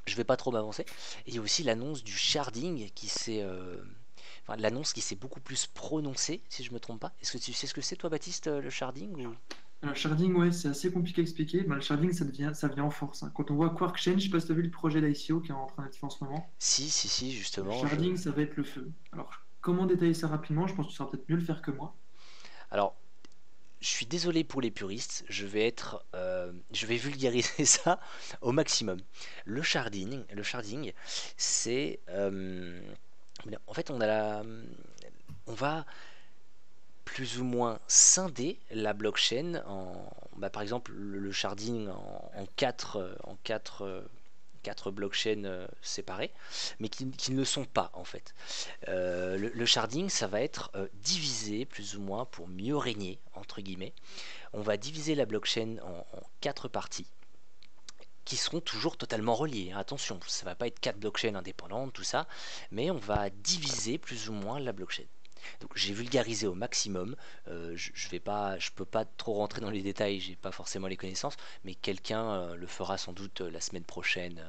S1: je vais pas trop m'avancer. Et il y a aussi l'annonce du sharding qui s'est enfin, l'annonce qui s'est beaucoup plus prononcée, si je me trompe pas. Est-ce que tu sais ce que c'est, toi, Baptiste, le sharding ou...
S3: Alors, le sharding, ouais, c'est assez compliqué à expliquer. Bah, le sharding, ça vient en force, hein. Quand on voit Quark Chain, je sais pas si tu as vu le projet d'ICO qui est en train d'être fait en ce moment.
S1: Si,
S3: Le
S1: justement.
S3: sharding, ça va être le feu. Alors, comment détailler ça rapidement? Je pense que tu sauras peut-être mieux le faire que moi.
S1: Alors, je suis désolé pour les puristes, je vais vulgariser ça au maximum. Le sharding, c'est, en fait, on va plus ou moins scinder la blockchain bah, par exemple le sharding en quatre blockchains séparées, mais qui ne le sont pas en fait. Le sharding, ça va être divisé plus ou moins pour mieux régner entre guillemets. On va diviser la blockchain en 4 parties qui seront toujours totalement reliées. Attention, ça va pas être 4 blockchains indépendantes, tout ça, mais on va diviser plus ou moins la blockchain. Donc j'ai vulgarisé au maximum. Je peux pas trop rentrer dans les détails, j'ai pas forcément les connaissances, mais quelqu'un le fera sans doute la semaine prochaine.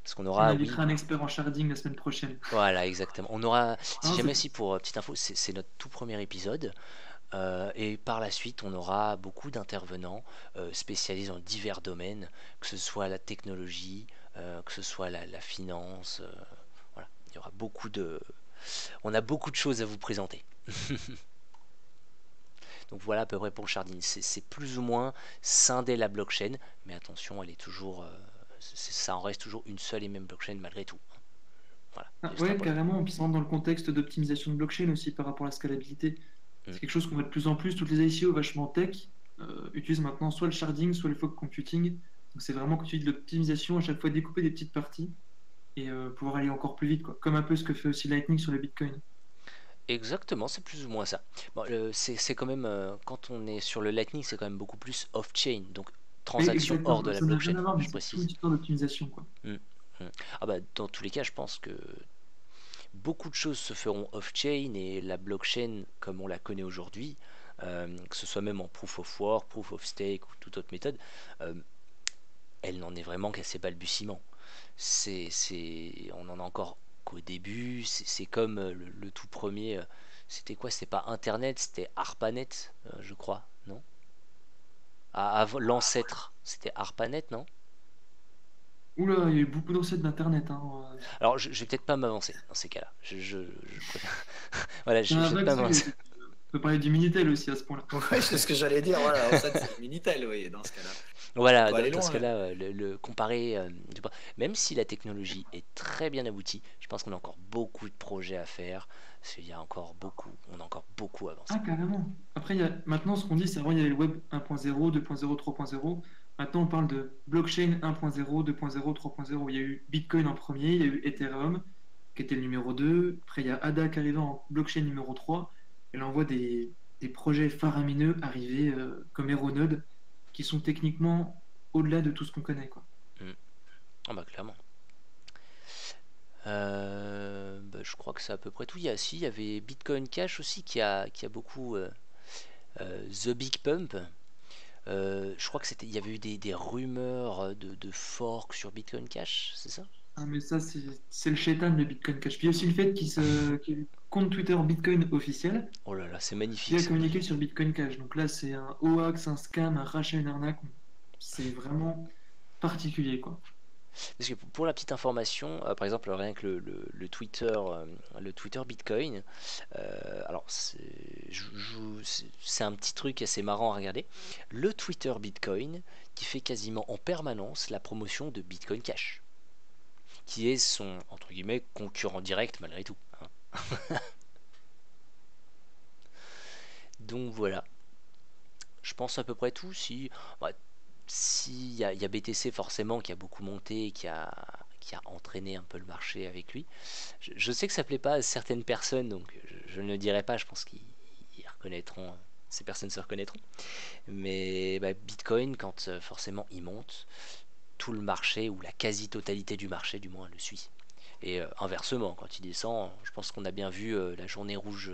S1: Parce qu'on
S3: On
S1: aura, oui,
S3: invitera un expert en sharding la semaine prochaine.
S1: voilà, exactement. On aura, si
S3: Non,
S1: jamais, si pour petite info, c'est notre tout premier épisode. Et par la suite, on aura beaucoup d'intervenants spécialisés dans divers domaines, que ce soit la technologie, que ce soit la finance. Voilà, il y aura on a beaucoup de choses à vous présenter. Donc voilà à peu près pour le sharding. C'est plus ou moins scinder la blockchain, mais attention, elle est toujours, ça en reste toujours une seule et même blockchain malgré tout. Voilà,
S3: Ah,
S1: juste un
S3: ouais,
S1: point.
S3: carrément. Puis ça rentre dans le contexte d'optimisation de blockchain aussi par rapport à la scalabilité.
S1: Mm.
S3: C'est quelque chose qu'on voit de plus en plus. Toutes les ICO vachement tech utilisent maintenant soit le sharding, soit le fog computing. Donc c'est vraiment quand tu dis de l'optimisation, à chaque fois découper des petites parties et pouvoir aller encore plus vite, quoi. Comme un peu ce que fait aussi Lightning sur le Bitcoin.
S1: Exactement, c'est plus ou moins ça. Bon, c'est quand même, quand on est sur le Lightning, c'est quand même beaucoup plus off-chain, donc
S3: Oui,
S1: transaction hors de
S3: exactement.
S1: la
S3: Ça n'a
S1: blockchain,
S3: rien à voir, mais
S1: je
S3: c'est surtout une
S1: précise.
S3: histoire d'optimisation, quoi.
S1: Mm, mm. Ah bah, dans tous les cas, je pense que beaucoup de choses se feront off-chain et la blockchain, comme on la connaît aujourd'hui, que ce soit même en proof of work, proof of stake ou toute autre méthode, euh, elle n'en est vraiment qu'à ses balbutiements. On en a encore qu'au début. C'est comme le tout premier. C'était quoi? C'était pas Internet, c'était ARPANET, je crois, non? L'ancêtre, c'était ARPANET, non?
S3: Oula, il y a eu beaucoup d'ancêtres d'Internet, hein.
S1: Alors, je vais peut-être pas m'avancer dans ces cas-là. Voilà,
S3: Il y en a
S1: je vais
S3: un
S1: pas
S3: vague,
S1: m'avancer.
S3: on peut parler du Minitel aussi à ce point-là.
S2: Ouais, c'est ce que j'allais dire. Voilà, en fait, c'est le Minitel, oui, dans ce cas-là. On
S1: Voilà,
S2: peut aller
S1: dans ce
S2: loin, hein.
S1: cas-là, comparer, même si la technologie est très bien aboutie, je pense qu'on a encore beaucoup de projets à faire, parce qu'il y a encore beaucoup, on a encore beaucoup à
S3: Ah,
S1: avancer.
S3: carrément. Après, maintenant, ce qu'on dit, c'est avant, il y avait le web 1.0, 2.0, 3.0. Maintenant, on parle de blockchain 1.0, 2.0, 3.0. Il y a eu Bitcoin en premier, il y a eu Ethereum, qui était le numéro 2. Après, il y a ADA qui arrive en blockchain numéro 3. Et là, on voit des projets faramineux arriver, comme Aeronode, qui sont techniquement au-delà de tout ce qu'on connaît, quoi.
S1: Mm. Ah bah clairement. Bah, je crois que c'est à peu près tout. Il y avait Bitcoin Cash aussi qui a beaucoup The Big Pump. Je crois que il y avait eu des rumeurs de fork sur Bitcoin Cash, c'est ça?
S3: Ah, mais ça, c'est le chétan, le Bitcoin Cash. Puis il y a aussi le fait qu'il y ait le compte Twitter Bitcoin officiel
S1: Oh là là, c'est
S3: qui
S1: magnifique
S3: a
S1: ça.
S3: communiqué sur Bitcoin Cash. Donc là, c'est un hoax, un scam, un rachat, une arnaque. C'est vraiment particulier, quoi.
S1: Parce que pour la petite information, par exemple, rien que le Twitter Bitcoin, alors c'est un petit truc assez marrant à regarder. Le Twitter Bitcoin qui fait quasiment en permanence la promotion de Bitcoin Cash, qui est son entre guillemets concurrent direct malgré tout, hein. Donc voilà, je pense à peu près tout. Si il y a BTC forcément qui a beaucoup monté et qui a entraîné un peu le marché avec lui. Je sais que ça plaît pas à certaines personnes, donc je ne le dirai pas. Je pense qu'ils reconnaîtront, ces personnes se reconnaîtront. Mais bah, Bitcoin, quand forcément il monte, tout le marché ou la quasi-totalité du marché, du moins, le suit. Et inversement, quand il descend, je pense qu'on a bien vu la journée rouge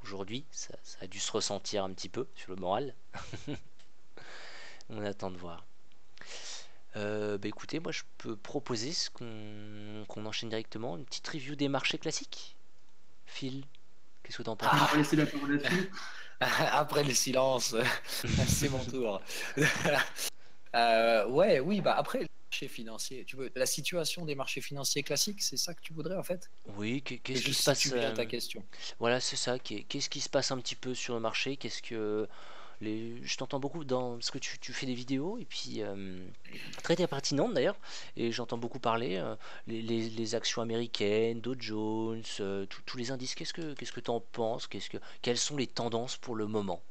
S1: aujourd'hui. Ça a dû se ressentir un petit peu sur le moral. On attend de voir. Bah écoutez, moi je peux proposer qu'on enchaîne directement une petite review des marchés classiques. Phil, qu'est-ce que t'en penses?
S3: On va laisser la parole à Phil.
S2: Après le silence, c'est mon tour. Ouais, oui, bah après le marché financier, tu veux la situation des marchés financiers classiques, c'est ça que tu voudrais en fait?
S1: Oui,
S2: Que
S1: qu'est-ce
S2: je
S1: qui se
S2: situe
S1: passe
S2: bien ta question.
S1: voilà, c'est ça. Qu'est-ce qui se passe un petit peu sur le marché? Qu'est-ce que je t'entends beaucoup parce que tu fais des vidéos et puis très très pertinentes d'ailleurs. Et j'entends beaucoup parler les actions américaines, Dow Jones, tous les indices. Qu'est-ce que t'en penses? Quelles sont les tendances pour le moment?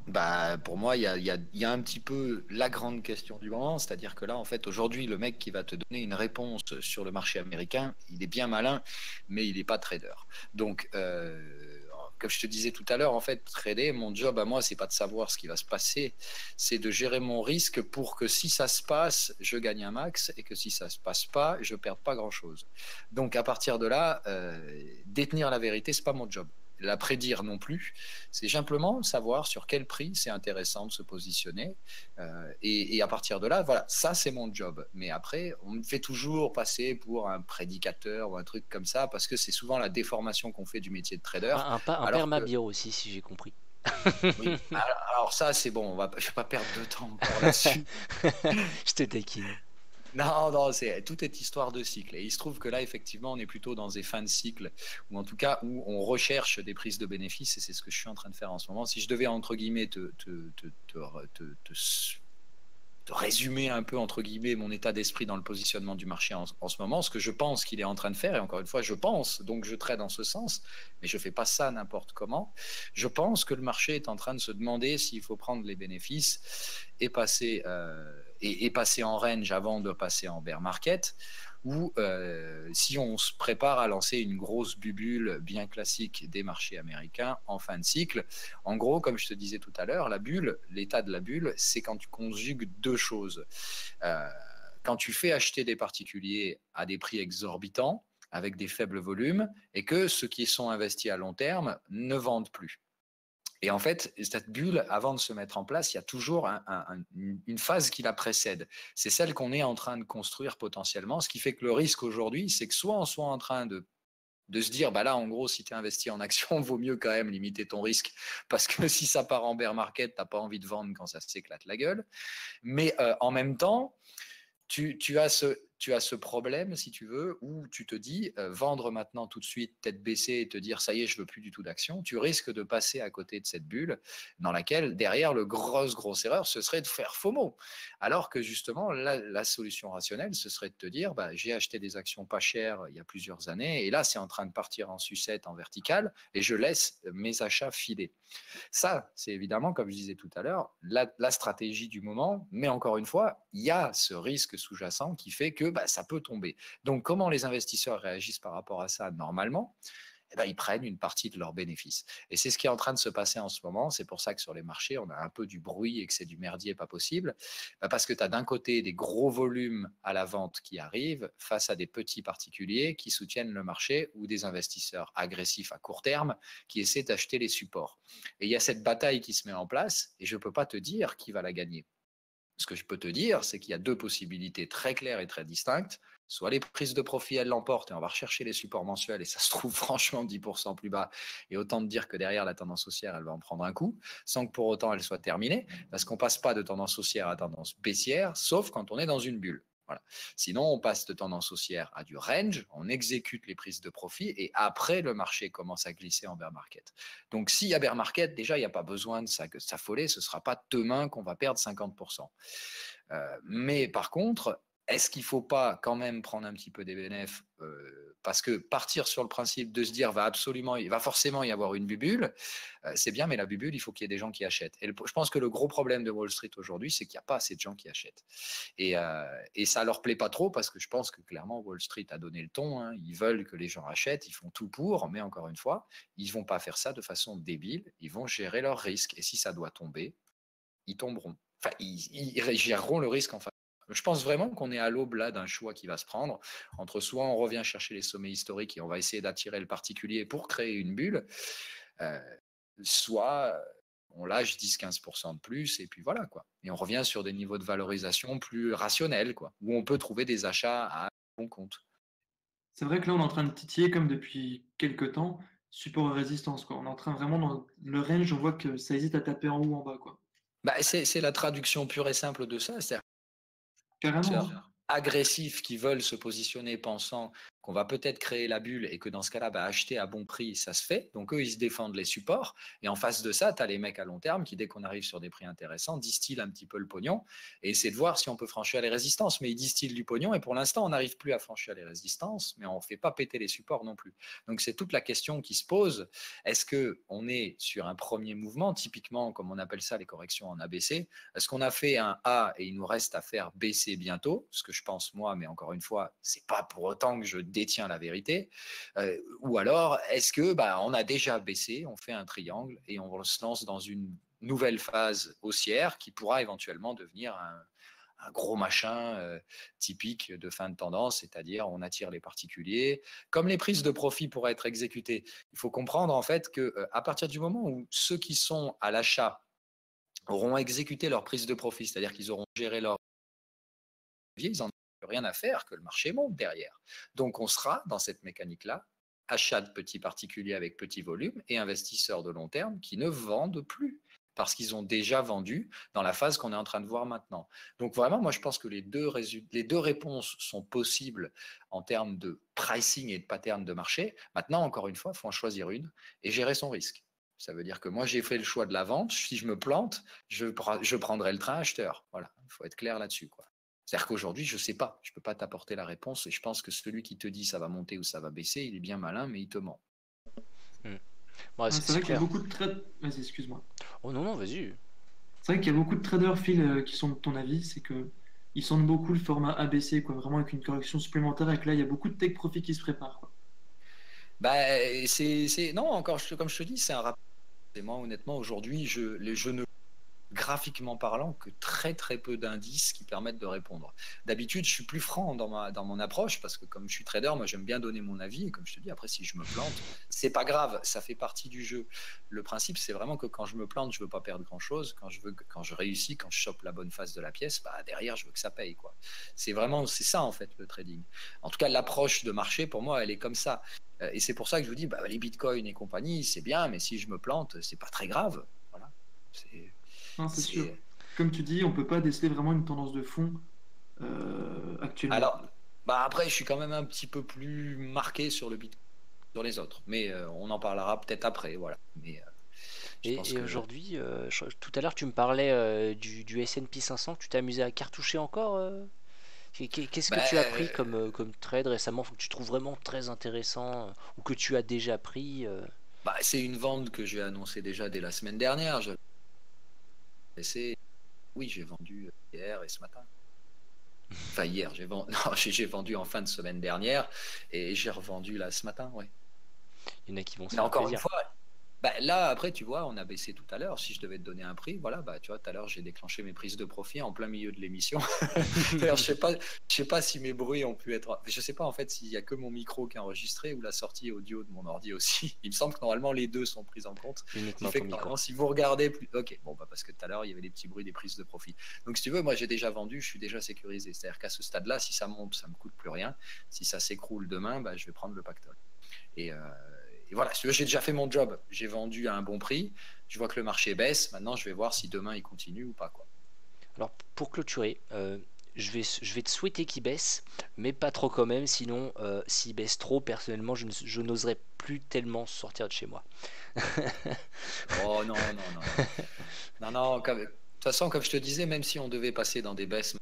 S2: Bah, pour moi, il y a un petit peu la grande question du moment, c'est-à-dire que là, en fait, aujourd'hui, le mec qui va te donner une réponse sur le marché américain, il est bien malin, mais il n'est pas trader. Donc, comme je te disais tout à l'heure, en fait, trader, mon job à moi, c'est pas de savoir ce qui va se passer, c'est de gérer mon risque pour que si ça se passe, je gagne un max et que si ça se passe pas, je perde pas grand-chose. Donc, à partir de là, détenir la vérité, c'est pas mon job. La prédire non plus, c'est simplement savoir sur quel prix c'est intéressant de se positionner. Et à partir de là, voilà, ça c'est mon job. Mais après, on me fait toujours passer pour un prédicateur ou un truc comme ça, parce que c'est souvent la déformation qu'on fait du métier de trader.
S1: Un
S2: Alors que,
S1: permabio aussi, si j'ai compris.
S2: oui, alors ça c'est bon, je ne vais pas perdre de temps encore là-dessus.
S1: Je te taquine.
S2: Non, non, tout est histoire de cycle. Et il se trouve que là, effectivement, on est plutôt dans des fins de cycle, ou en tout cas où on recherche des prises de bénéfices, et c'est ce que je suis en train de faire en ce moment. Si je devais, entre guillemets, te résumer un peu, entre guillemets, mon état d'esprit dans le positionnement du marché en ce moment, ce que je pense qu'il est en train de faire, et encore une fois, je pense, donc je trade dans ce sens, mais je ne fais pas ça n'importe comment. Je pense que le marché est en train de se demander s'il faut prendre les bénéfices et passer en range avant de passer en bear market, ou si on se prépare à lancer une grosse bubule bien classique des marchés américains en fin de cycle. En gros, comme je te disais tout à l'heure, la bulle, l'état de la bulle, c'est quand tu conjugues deux choses. Quand tu fais acheter des particuliers à des prix exorbitants, avec des faibles volumes, et que ceux qui sont investis à long terme ne vendent plus. Et en fait, cette bulle, avant de se mettre en place, il y a toujours une phase qui la précède. C'est celle qu'on est en train de construire potentiellement, ce qui fait que le risque aujourd'hui, c'est que soit on soit en train de se dire, bah là, en gros, si tu es investi en action, vaut mieux quand même limiter ton risque, parce que si ça part en bear market, tu n'as pas envie de vendre quand ça s'éclate la gueule. Mais en même temps, tu as ce problème, si tu veux, où tu te dis, vendre maintenant tout de suite, tête baissée, et te dire, ça y est, je veux plus du tout d'action, tu risques de passer à côté de cette bulle dans laquelle, derrière, grosse erreur, ce serait de faire FOMO. Alors que justement, la solution rationnelle, ce serait de te dire, bah, j'ai acheté des actions pas chères il y a plusieurs années, et là, c'est en train de partir en sucette, en verticale, et je laisse mes achats filer. Ça, c'est évidemment, comme je disais tout à l'heure, la stratégie du moment, mais encore une fois, il y a ce risque sous-jacent qui fait que ça peut tomber. Donc, comment les investisseurs réagissent par rapport à ça normalement ? Ils prennent une partie de leurs bénéfices. Et c'est ce qui est en train de se passer en ce moment. C'est pour ça que sur les marchés, on a un peu du bruit et que c'est du merdier pas possible. Parce que tu as d'un côté des gros volumes à la vente qui arrivent face à des petits particuliers qui soutiennent le marché ou des investisseurs agressifs à court terme qui essaient d'acheter les supports. Et il y a cette bataille qui se met en place et je ne peux pas te dire qui va la gagner. Ce que je peux te dire, c'est qu'il y a deux possibilités très claires et très distinctes. Soit les prises de profit, elles l'emportent et on va rechercher les supports mensuels et ça se trouve franchement 10% plus bas. Et autant te dire que derrière la tendance haussière, elle va en prendre un coup, sans que pour autant elle soit terminée, parce qu'on ne passe pas de tendance haussière à tendance baissière, sauf quand on est dans une bulle. Voilà. Sinon, on passe de tendance haussière à du range, on exécute les prises de profit et après, le marché commence à glisser en bear market. Donc, s'il y a bear market, déjà, il n'y a pas besoin de s'affoler, ce ne sera pas demain qu'on va perdre 50%. Mais par contre, est-ce qu'il ne faut pas quand même prendre un petit peu des bénéfices parce que partir sur le principe de se dire il va forcément y avoir une bubule, c'est bien, mais la bubule, il faut qu'il y ait des gens qui achètent. Et je pense que le gros problème de Wall Street aujourd'hui, c'est qu'il n'y a pas assez de gens qui achètent. Et ça ne leur plaît pas trop parce que je pense que clairement, Wall Street a donné le ton. Hein. Ils veulent que les gens achètent, ils font tout pour, mais encore une fois, ils ne vont pas faire ça de façon débile, ils vont gérer leurs risques. Et si ça doit tomber, ils tomberont. Enfin, ils géreront le risque en face. Je pense vraiment qu'on est à l'aube là d'un choix qui va se prendre entre soit on revient chercher les sommets historiques et on va essayer d'attirer le particulier pour créer une bulle, soit on lâche 10-15% de plus et puis voilà quoi. Et on revient sur des niveaux de valorisation plus rationnels quoi, où on peut trouver des achats à bon compte.
S3: C'est vrai que là, on est en train de titiller comme depuis quelques temps, support et résistance, quoi. On est en train vraiment dans le range, on voit que ça hésite à taper en haut ou en bas, quoi.
S2: C'est la traduction pure et simple de ça, c'est-à-dire
S3: Carrément.
S2: agressifs qui veulent se positionner pensant qu'on va peut-être créer la bulle et que dans ce cas-là, acheter à bon prix, ça se fait. Donc eux, ils se défendent les supports. Et en face de ça, tu as les mecs à long terme qui, dès qu'on arrive sur des prix intéressants, distillent un petit peu le pognon et essaient de voir si on peut franchir les résistances. Mais ils distillent du pognon et pour l'instant, on n'arrive plus à franchir les résistances, mais on ne fait pas péter les supports non plus. Donc c'est toute la question qui se pose. Est-ce qu'on est sur un premier mouvement, typiquement, comme on appelle ça, les corrections en ABC? Est-ce qu'on a fait un A et il nous reste à faire BC bientôt? Ce que je pense moi, mais encore une fois, c'est pas pour autant que je détient la vérité. Ou alors, est-ce que on a déjà baissé, on fait un triangle et on se lance dans une nouvelle phase haussière qui pourra éventuellement devenir un gros machin typique de fin de tendance, c'est-à-dire on attire les particuliers. Comme les prises de profit pourraient être exécutées, il faut comprendre en fait qu'à partir du moment où ceux qui sont à l'achat auront exécuté leur prise de profit, c'est-à-dire qu'ils auront géré leur ils n'en ont rien à faire que le marché monte derrière. Donc on sera dans cette mécanique-là, achat de petits particuliers avec petit volume et investisseurs de long terme qui ne vendent plus. parce qu'ils ont déjà vendu dans la phase qu'on est en train de voir maintenant. Donc vraiment, moi je pense que les deux réponses sont possibles en termes de pricing et de pattern de marché. Maintenant, encore une fois, il faut en choisir une et gérer son risque. Ça veut dire que moi, j'ai fait le choix de la vente. Si je me plante, je prendrai le train acheteur. Voilà, il faut être clair là-dessus, quoi. C'est-à-dire qu'aujourd'hui, je ne sais pas. Je ne peux pas t'apporter la réponse. Et je pense que celui qui te dit ça va monter ou ça va baisser, il est bien malin, mais il te ment.
S1: Ouais,
S3: C'est vrai qu'il y a beaucoup de traders. Vas-y, excuse-moi.
S1: Oh non, non, vas-y.
S3: C'est vrai qu'il y a beaucoup de traders, Phil, qui sont de ton avis. C'est que ils sentent beaucoup le format ABC, quoi, vraiment avec une correction supplémentaire. Et que là, il y a beaucoup de take profit qui se préparent, quoi.
S2: Bah, non, encore, comme je te dis, c'est un rapport. Et moi, honnêtement, aujourd'hui, je ne graphiquement parlant que très très peu d'indices qui permettent de répondre. D'habitude, je suis plus franc dans mon approche parce que comme je suis trader, moi j'aime bien donner mon avis et comme je te dis, après si je me plante, c'est pas grave, ça fait partie du jeu. Le principe, c'est vraiment que quand je me plante, je veux pas perdre grand chose. Quand je réussis, quand je chope la bonne face de la pièce, bah derrière, je veux que ça paye, quoi. C'est ça en fait le trading. En tout cas, l'approche de marché pour moi, elle est comme ça. Et c'est pour ça que je vous dis, bah, les bitcoins et compagnie, c'est bien, mais si je me plante, c'est pas très grave. Voilà.
S3: Non, c'est sûr. Comme tu dis, on peut pas déceler vraiment une tendance de fond actuellement.
S2: Alors, bah après, je suis quand même un petit peu plus marqué sur le Bitcoin que sur les autres, mais on en parlera peut-être après, voilà. Mais
S1: Et aujourd'hui, tout à l'heure, tu me parlais du S&P 500, tu t'es amusé à cartoucher encore Qu'est-ce que tu as pris comme trade récemment que tu trouves vraiment très intéressant ou que tu as déjà pris
S2: Bah, c'est une vente que j'ai annoncée déjà dès la semaine dernière. Oui, j'ai vendu hier et ce matin. Enfin, hier, j'ai vendu en fin de semaine dernière et j'ai revendu là ce matin, ouais.
S1: Il y en a qui vont se
S2: Mais
S1: faire
S2: encore
S1: plaisir.
S2: une fois, bah, là, après, tu vois, on a baissé tout à l'heure. Si je devais te donner un prix, voilà, bah, tu vois, tout à l'heure, j'ai déclenché mes prises de profit en plein milieu de l'émission. D'ailleurs, je sais pas si mes bruits ont pu être. Je sais pas en fait s'il y a que mon micro qui est enregistré ou la sortie audio de mon ordi aussi. Il me semble que normalement les deux sont pris en compte.
S1: Uniquement
S2: Ce qui fait
S1: ton
S2: que
S1: micro.
S2: normalement, si vous regardez plus. Ok, bon, bah, parce que tout à l'heure, il y avait des petits bruits des prises de profit. Donc, si tu veux, moi, j'ai déjà vendu, je suis déjà sécurisé. C'est-à-dire qu'à ce stade-là, si ça monte, ça me coûte plus rien. Si ça s'écroule demain, bah, je vais prendre le pactole. Et voilà, si tu veux, j'ai déjà fait mon job. J'ai vendu à un bon prix. Je vois que le marché baisse. Maintenant, je vais voir si demain il continue ou pas, quoi.
S1: Alors, pour clôturer, je vais te souhaiter qu'il baisse, mais pas trop quand même, sinon, s'il baisse trop, personnellement, je n'oserais plus tellement sortir de chez moi.
S2: Oh non, non, non. Non, non, de toute façon, comme je te disais, même si on devait passer dans des baisses,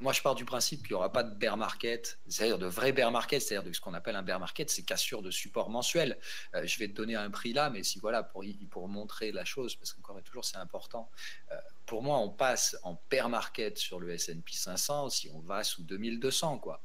S2: moi je pars du principe qu'il n'y aura pas de bear market, c'est-à-dire de vrai bear market, c'est-à-dire de ce qu'on appelle un bear market, c'est cassure de support mensuel. Je vais te donner un prix là, mais si voilà, pour montrer la chose, parce qu'encore et toujours c'est important, pour moi on passe en bear market sur le S&P 500 si on va sous 2200, quoi.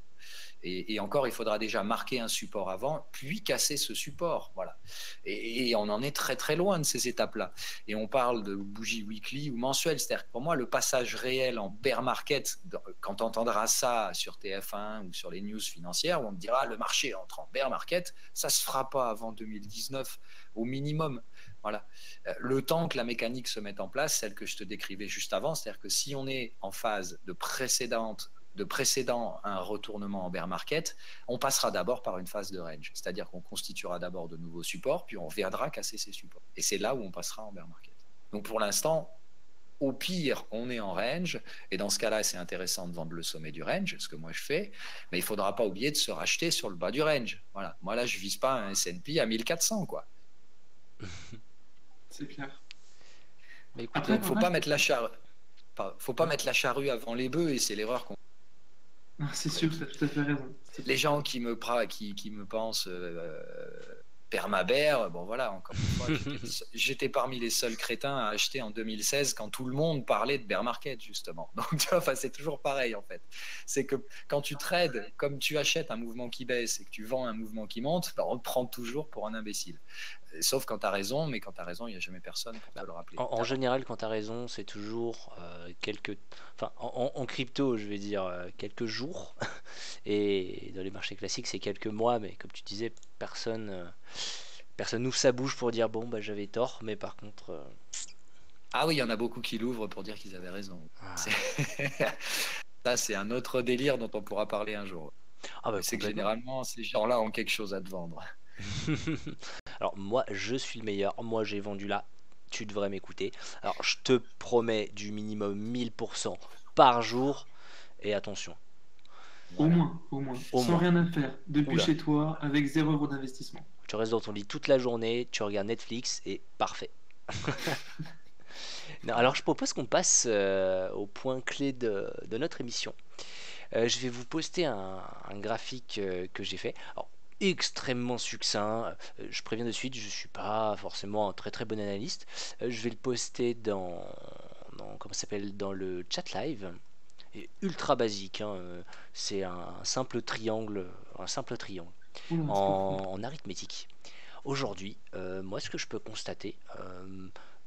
S2: Et encore, il faudra déjà marquer un support avant, puis casser ce support. Voilà. Et on en est très très loin de ces étapes-là. Et on parle de bougie weekly ou mensuelle. C'est-à-dire que pour moi, le passage réel en bear market, quand on entendra ça sur TF1 ou sur les news financières, où on me dira le marché entre en bear market, ça ne se fera pas avant 2019 au minimum. Voilà. Le temps que la mécanique se mette en place, celle que je te décrivais juste avant, c'est-à-dire que si on est en phase de précédant un retournement en bear market, on passera d'abord par une phase de range, c'est-à-dire qu'on constituera d'abord de nouveaux supports, puis on viendra casser ces supports. Et c'est là où on passera en bear market. Donc pour l'instant, au pire, on est en range, et dans ce cas-là, c'est intéressant de vendre le sommet du range, ce que moi je fais, mais il ne faudra pas oublier de se racheter sur le bas du range. Voilà. Moi là, je ne vise pas un S&P à 1400, quoi.
S3: C'est clair.
S1: Mais écoute,
S2: donc, faut pas mettre la charrue avant les bœufs, et c'est l'erreur qu'on.
S3: C'est sûr, tu as tout à fait raison.
S2: Les gens qui me pensent permabère, bon voilà, encore une fois, j'étais parmi les seuls crétins à acheter en 2016 quand tout le monde parlait de bear market, justement. Donc, tu vois, enfin, c'est toujours pareil, en fait. C'est que quand tu trades, comme tu achètes un mouvement qui baisse et que tu vends un mouvement qui monte, ben, on te prend toujours pour un imbécile. Sauf quand tu as raison, mais quand tu as raison, il n'y a jamais personne pour te le rappeler.
S1: En général, quand tu as raison, c'est toujours quelques. Enfin, en crypto, je vais dire quelques jours. Et dans les marchés classiques, c'est quelques mois. Mais comme tu disais, personne n'ouvre sa bouche pour dire bon, bah j'avais tort. Mais par contre.
S2: Ah oui, il y en a beaucoup qui l'ouvrent pour dire qu'ils avaient raison.
S1: Ah.
S2: Ça, c'est un autre délire dont on pourra parler un jour.
S1: Ah bah,
S2: c'est que généralement, ces gens-là ont quelque chose à te vendre.
S1: Alors moi je suis le meilleur, moi j'ai vendu là tu devrais m'écouter. Alors, je te promets du minimum 1000% par jour. Et attention,
S2: Voilà.
S3: Au moins,
S1: au
S3: sans
S1: moins.
S3: rien à faire, depuis
S1: Oula,
S3: chez toi, avec 0 € d'investissement.
S1: tu restes dans ton lit toute la journée, tu regardes Netflix et parfait. Non, alors, je propose qu'on passe au point clé de notre émission. Je vais vous poster un graphique que j'ai fait. Alors, extrêmement succinct. Je préviens de suite, je ne suis pas forcément un très très bon analyste. Je vais le poster comment ça s'appelle, dans le chat live. Et ultra basique, hein, c'est un simple triangle
S3: Oula, c'est pas fou.
S1: en arithmétique. Aujourd'hui, moi, ce que je peux constater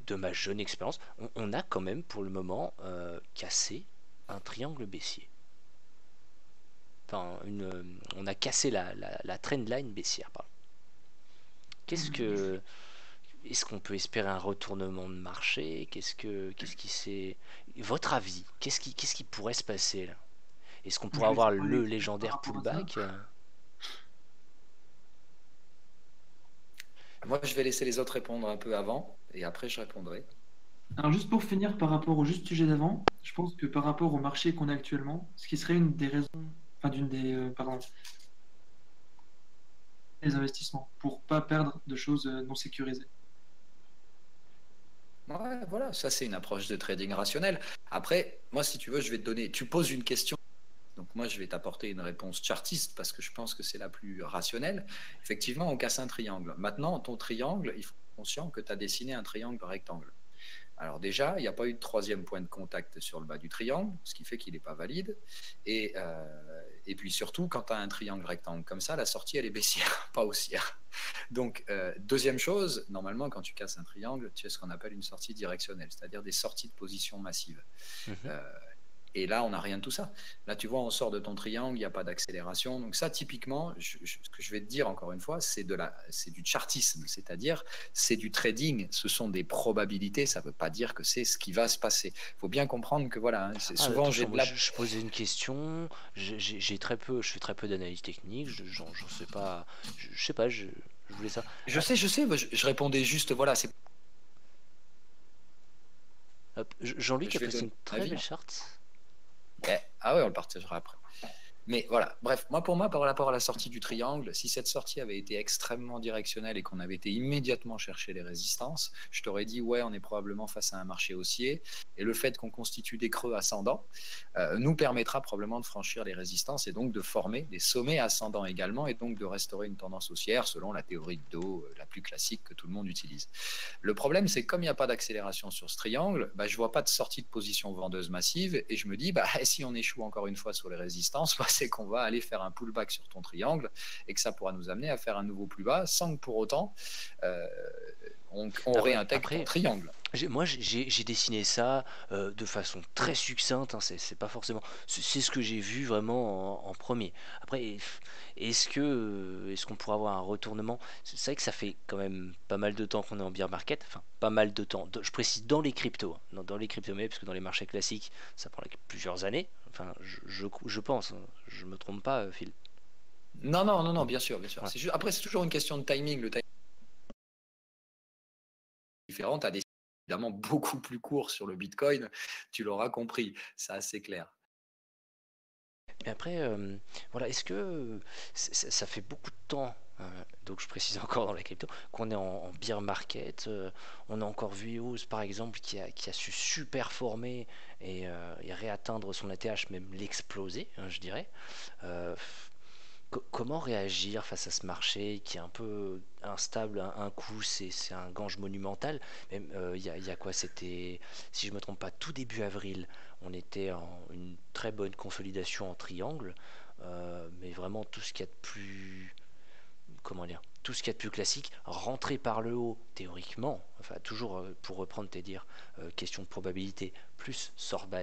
S1: de ma jeune expérience, on a quand même pour le moment cassé un triangle baissier. Enfin, on a cassé la trendline baissière, pardon. Qu'est-ce que, est-ce qu'on peut espérer un retournement de marché? Qu'est-ce qui s'est, votre avis? Qu'est-ce qui pourrait se passer là? Est-ce qu'on
S3: Je
S1: pourrait
S3: vais laisser
S1: avoir
S3: parler
S1: le
S3: Fred par
S1: légendaire
S3: rapport à ça.
S1: pullback?
S2: Moi, je vais laisser les autres répondre un peu avant et après, je répondrai.
S3: Alors juste pour finir par rapport au juste sujet d'avant, je pense que par rapport au marché qu'on a actuellement, ce qui serait une des raisons, enfin d'une des, pardon, des investissements pour pas perdre de choses non sécurisées.
S2: Ouais, voilà, ça c'est une approche de trading rationnel. Après, moi, si tu veux, je vais te donner. Tu poses une question, donc moi, je vais t'apporter une réponse chartiste parce que je pense que c'est la plus rationnelle. Effectivement, on casse un triangle. Maintenant, ton triangle, il faut être conscient que tu as dessiné un triangle rectangle. Alors déjà, il n'y a pas eu de troisième point de contact sur le bas du triangle, ce qui fait qu'il n'est pas valide. Et puis surtout, quand tu as un triangle rectangle comme ça, la sortie, elle est baissière, pas haussière. Donc, deuxième chose, normalement, quand tu casses un triangle, tu as ce qu'on appelle une sortie directionnelle, c'est-à-dire des sorties de position massive.
S1: Mhm.
S2: Et là, on n'a rien de tout ça. Là, tu vois, on sort de ton triangle, il n'y a pas d'accélération. Donc ça, typiquement, ce que je vais te dire encore une fois, c'est du chartisme, c'est-à-dire c'est du trading. Ce sont des probabilités. Ça ne veut pas dire que c'est ce qui va se passer. Il faut bien comprendre que voilà,
S1: Ah,
S2: souvent j'ai
S1: attention,
S2: de
S1: moi
S2: la.
S1: je posais une question, je fais très peu d'analyse technique, j'en sais pas, je sais pas, je voulais ça.
S2: Je sais, je répondais juste, voilà, c'est.
S1: Hop, Jean-Luc a
S2: Je vais
S1: posté
S2: donner
S1: une
S2: mon
S1: très
S2: avis,
S1: belle
S2: hein.
S1: charte.
S2: Ah ouais, on le partagera après. Mais voilà, bref, moi pour moi, par rapport à la sortie du triangle, si cette sortie avait été extrêmement directionnelle et qu'on avait été immédiatement chercher les résistances, je t'aurais dit, ouais, on est probablement face à un marché haussier. Et le fait qu'on constitue des creux ascendants nous permettra probablement de franchir les résistances et donc de former des sommets ascendants également et donc de restaurer une tendance haussière selon la théorie de dos la plus classique que tout le monde utilise. Le problème, c'est que comme il n'y a pas d'accélération sur ce triangle, je ne vois pas de sortie de position vendeuse massive et je me dis, si on échoue encore une fois sur les résistances, c'est qu'on va aller faire un pullback sur ton triangle et que ça pourra nous amener à faire un nouveau plus bas sans que pour autant euh, on réintègre ton
S1: Après,
S2: triangle.
S1: moi j'ai dessiné ça de façon très succincte, hein, c'est pas forcément, c'est ce que j'ai vu vraiment en premier. Après, est-ce qu'on pourrait avoir un retournement? C'est vrai que ça fait quand même pas mal de temps qu'on est en bear market, enfin pas mal de temps, je précise dans les cryptos, hein, dans les crypto-monnaies, parce que dans les marchés classiques ça prend plusieurs années, enfin je pense, hein, je me trompe pas, Phil.
S2: Non, bien sûr, bien sûr.
S1: Ouais.
S2: Après, c'est toujours une question de timing. Le timing est différent. Tu as des évidemment beaucoup plus courts sur le Bitcoin, tu l'auras compris, c'est assez clair.
S1: Mais après, voilà, est-ce que ça fait beaucoup de temps, donc je précise encore dans la crypto, qu'on est en bear market, on a encore vu EOS par exemple qui a su super former et réatteindre son ATH, même l'exploser, hein, je dirais. Euh, Comment réagir face à ce marché qui est un peu instable? Un coup, c'est un gange monumental. Même, il y a quoi? C'était, si je me trompe pas, tout début avril, on était en une très bonne consolidation en triangle. Mais vraiment tout ce qu'il y a de plus, comment dire, tout ce qu'il y a de plus classique, rentrer par le haut, théoriquement, enfin toujours pour reprendre tes dires, question de probabilité, plus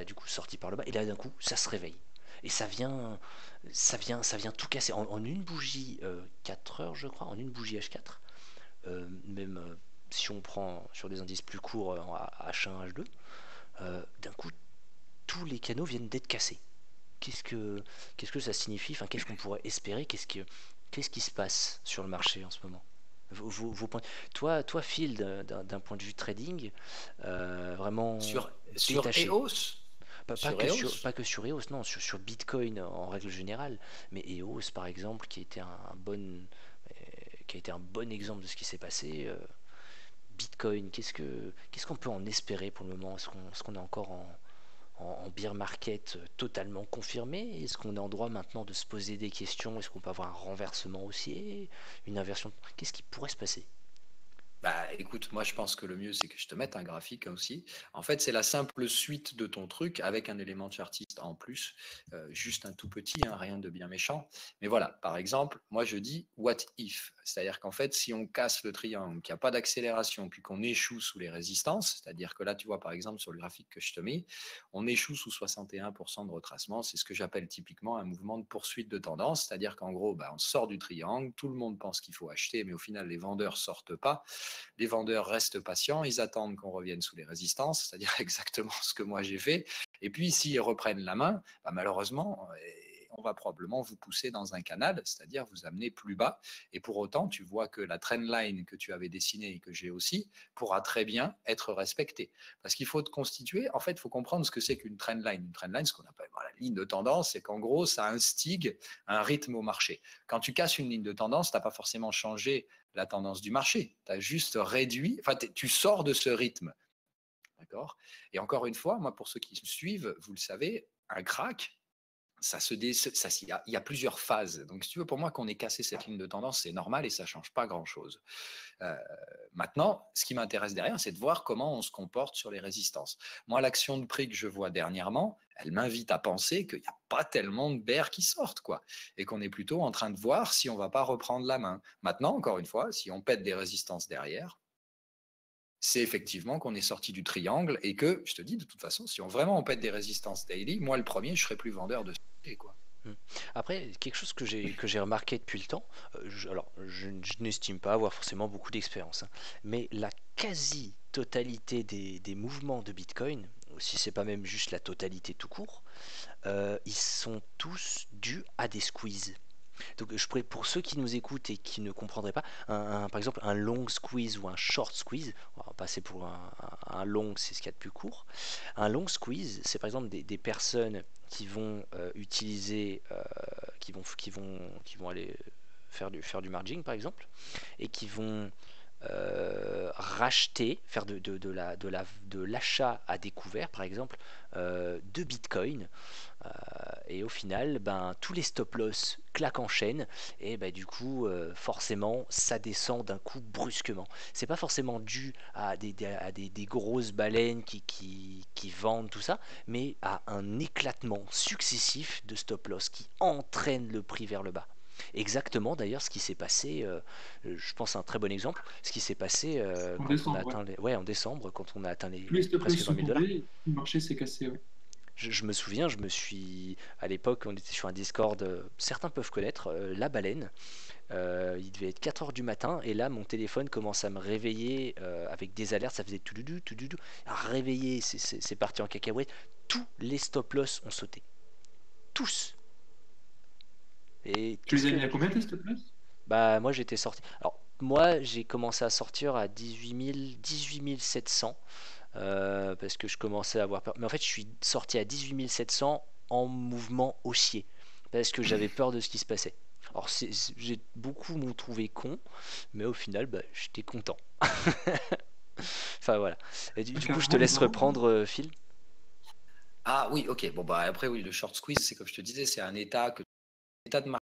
S1: du coup sorti par le bas, et là d'un coup ça se réveille. Et ça vient tout casser en une bougie 4 heures, je crois, en une bougie H4. Même si on prend sur des indices plus courts en H1, H2, d'un coup tous les canaux viennent d'être cassés. Qu'est-ce que, qu'est-ce que ça signifie? Enfin, qu'est-ce qu'on pourrait espérer? Qu'est-ce qui se passe sur le marché en ce moment? vos points. Toi, Phil, d'un point de vue trading, vraiment
S2: Sur
S1: détaché.
S2: EOS,
S1: Pas
S2: sur EOS.
S1: que sur EOS, non, sur Bitcoin en règle générale, mais EOS par exemple, qui a été un bon exemple de ce qui s'est passé. Bitcoin, qu'est-ce qu'on peut en espérer pour le moment? Est-ce qu'on est encore en bear market totalement confirmé? Est-ce qu'on est en droit maintenant de se poser des questions? Est-ce qu'on peut avoir un renversement haussier? Une inversion? Qu'est-ce qui pourrait se passer?
S2: Bah, écoute, moi je pense que le mieux c'est que je te mette un graphique aussi. En fait, c'est la simple suite de ton truc avec un élément chartiste en plus, juste un tout petit, hein, rien de bien méchant. Mais voilà, par exemple, moi je dis what if, c'est-à-dire qu'en fait, si on casse le triangle, qu'il n'y a pas d'accélération, puis qu'on échoue sous les résistances, c'est-à-dire que là, tu vois par exemple sur le graphique que je te mets, on échoue sous 61% de retracement. C'est ce que j'appelle typiquement un mouvement de poursuite de tendance, c'est-à-dire qu'en gros, bah, on sort du triangle, tout le monde pense qu'il faut acheter, mais au final, les vendeurs sortent pas. Les vendeurs restent patients, ils attendent qu'on revienne sous les résistances, c'est-à-dire exactement ce que moi j'ai fait. Et puis, s'ils reprennent la main, bah, malheureusement, on va probablement vous pousser dans un canal, c'est-à-dire vous amener plus bas. Et pour autant, tu vois que la trendline que tu avais dessinée et que j'ai aussi pourra très bien être respectée. Parce qu'il faut te constituer, en fait, il faut comprendre ce que c'est qu'une trendline. Une trendline, ce qu'on appelle la ligne de tendance, c'est qu'en gros, ça instigue un rythme au marché. Quand tu casses une ligne de tendance, tu n'as pas forcément changé la tendance du marché. Tu as juste réduit, enfin, tu sors de ce rythme. D'accord. Et encore une fois, moi, pour ceux qui me suivent, vous le savez, un crack, il y a plusieurs phases. Donc, si tu veux, pour moi, qu'on ait cassé cette ligne de tendance, c'est normal et ça ne change pas grand-chose. Maintenant, ce qui m'intéresse derrière, c'est de voir comment on se comporte sur les résistances. Moi, l'action de prix que je vois dernièrement, elle m'invite à penser qu'il n'y a pas tellement de bears qui sortent, quoi, et qu'on est plutôt en train de voir si on ne va pas reprendre la main. Maintenant, encore une fois, si on pète des résistances derrière, c'est effectivement qu'on est sorti du triangle et que, je te dis, de toute façon, si on vraiment on pète des résistances daily, moi, le premier, je serai plus vendeur de ce quoi.
S1: Après, quelque chose que j'ai remarqué depuis le temps, je n'estime pas avoir forcément beaucoup d'expérience, hein, mais la quasi-totalité des mouvements de Bitcoin, si c'est pas même juste la totalité tout court, ils sont tous dus à des squeezes. Donc je pourrais, pour ceux qui nous écoutent et qui ne comprendraient pas, par exemple un long squeeze ou un short squeeze, on va passer pour un long, c'est ce qu'il y a de plus court. Un long squeeze, c'est par exemple des personnes qui vont utiliser, qui vont aller faire du margin par exemple, et qui vont racheter, faire de l'achat à découvert par exemple de Bitcoin, et au final, ben, tous les stop loss claquent en chaîne et ben, du coup, forcément, ça descend d'un coup brusquement. C'est pas forcément dû à des grosses baleines qui vendent tout ça, mais à un éclatement successif de stop loss qui entraîne le prix vers le bas. Exactement d'ailleurs ce qui s'est passé, je pense à un très bon exemple, ce qui s'est passé
S3: En
S1: quand on a
S3: décembre, ouais.
S1: atteint en décembre, quand on a atteint
S3: Tous les stop loss
S1: presque
S3: sont
S1: 20 000 dollars.
S3: tombés, le marché s'est cassé, ouais.
S1: Je me souviens, à l'époque, on était sur un Discord, certains peuvent connaître, La Baleine. Il devait être 4 heures du matin, et là, mon téléphone commence à me réveiller avec des alertes, ça faisait tout du tout. Réveillé, c'est parti en cacahuète. Tous les stop-loss ont sauté. Tous. Et
S3: Tu
S1: qu'est-ce
S3: les as mis
S1: que.
S3: à combien tes stop loss?
S1: Bah, moi, j'étais sorti. Alors, moi, j'ai commencé à sortir à 18 700. Parce que je commençais à avoir peur. Mais en fait, je suis sorti à 18 700 en mouvement haussier, parce que j'avais peur de ce qui se passait. Alors, beaucoup m'ont trouvé con, mais au final, bah, j'étais content. Enfin voilà. Et du coup, je te
S3: Carrément,
S1: laisse
S3: bravo.
S1: reprendre, Phil.
S2: Ah oui, ok. Bon, bah après, oui, le short squeeze, c'est comme je te disais, c'est un état de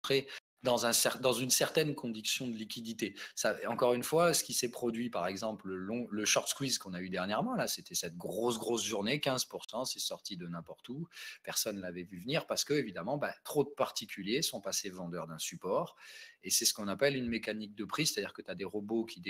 S2: marché dans une certaine condition de liquidité. Ça, encore une fois, ce qui s'est produit, par exemple, le short squeeze qu'on a eu dernièrement, là, c'était cette grosse journée, 15%, c'est sorti de n'importe où. Personne ne l'avait vu venir parce que, évidemment, bah, trop de particuliers sont passés vendeurs d'un support. Et c'est ce qu'on appelle une mécanique de prix, c'est-à-dire que tu as des robots qui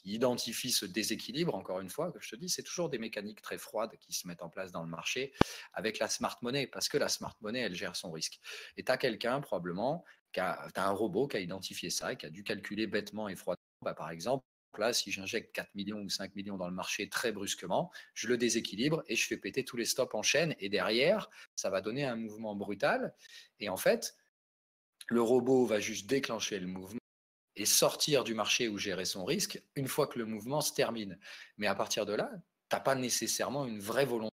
S2: identifient ce déséquilibre, encore une fois, que je te dis, c'est toujours des mécaniques très froides qui se mettent en place dans le marché avec la smart money, parce que la smart money, elle gère son risque. Et tu as quelqu'un, probablement, tu as un robot qui a identifié ça, qui a dû calculer bêtement et froidement, bah, par exemple, là, si j'injecte 4 millions ou 5 millions dans le marché très brusquement, je le déséquilibre et je fais péter tous les stops en chaîne. Et derrière, ça va donner un mouvement brutal. Et en fait, le robot va juste déclencher le mouvement. et sortir du marché ou gérer son risque une fois que le mouvement se termine. Mais à partir de là, tu n'as pas nécessairement une vraie volonté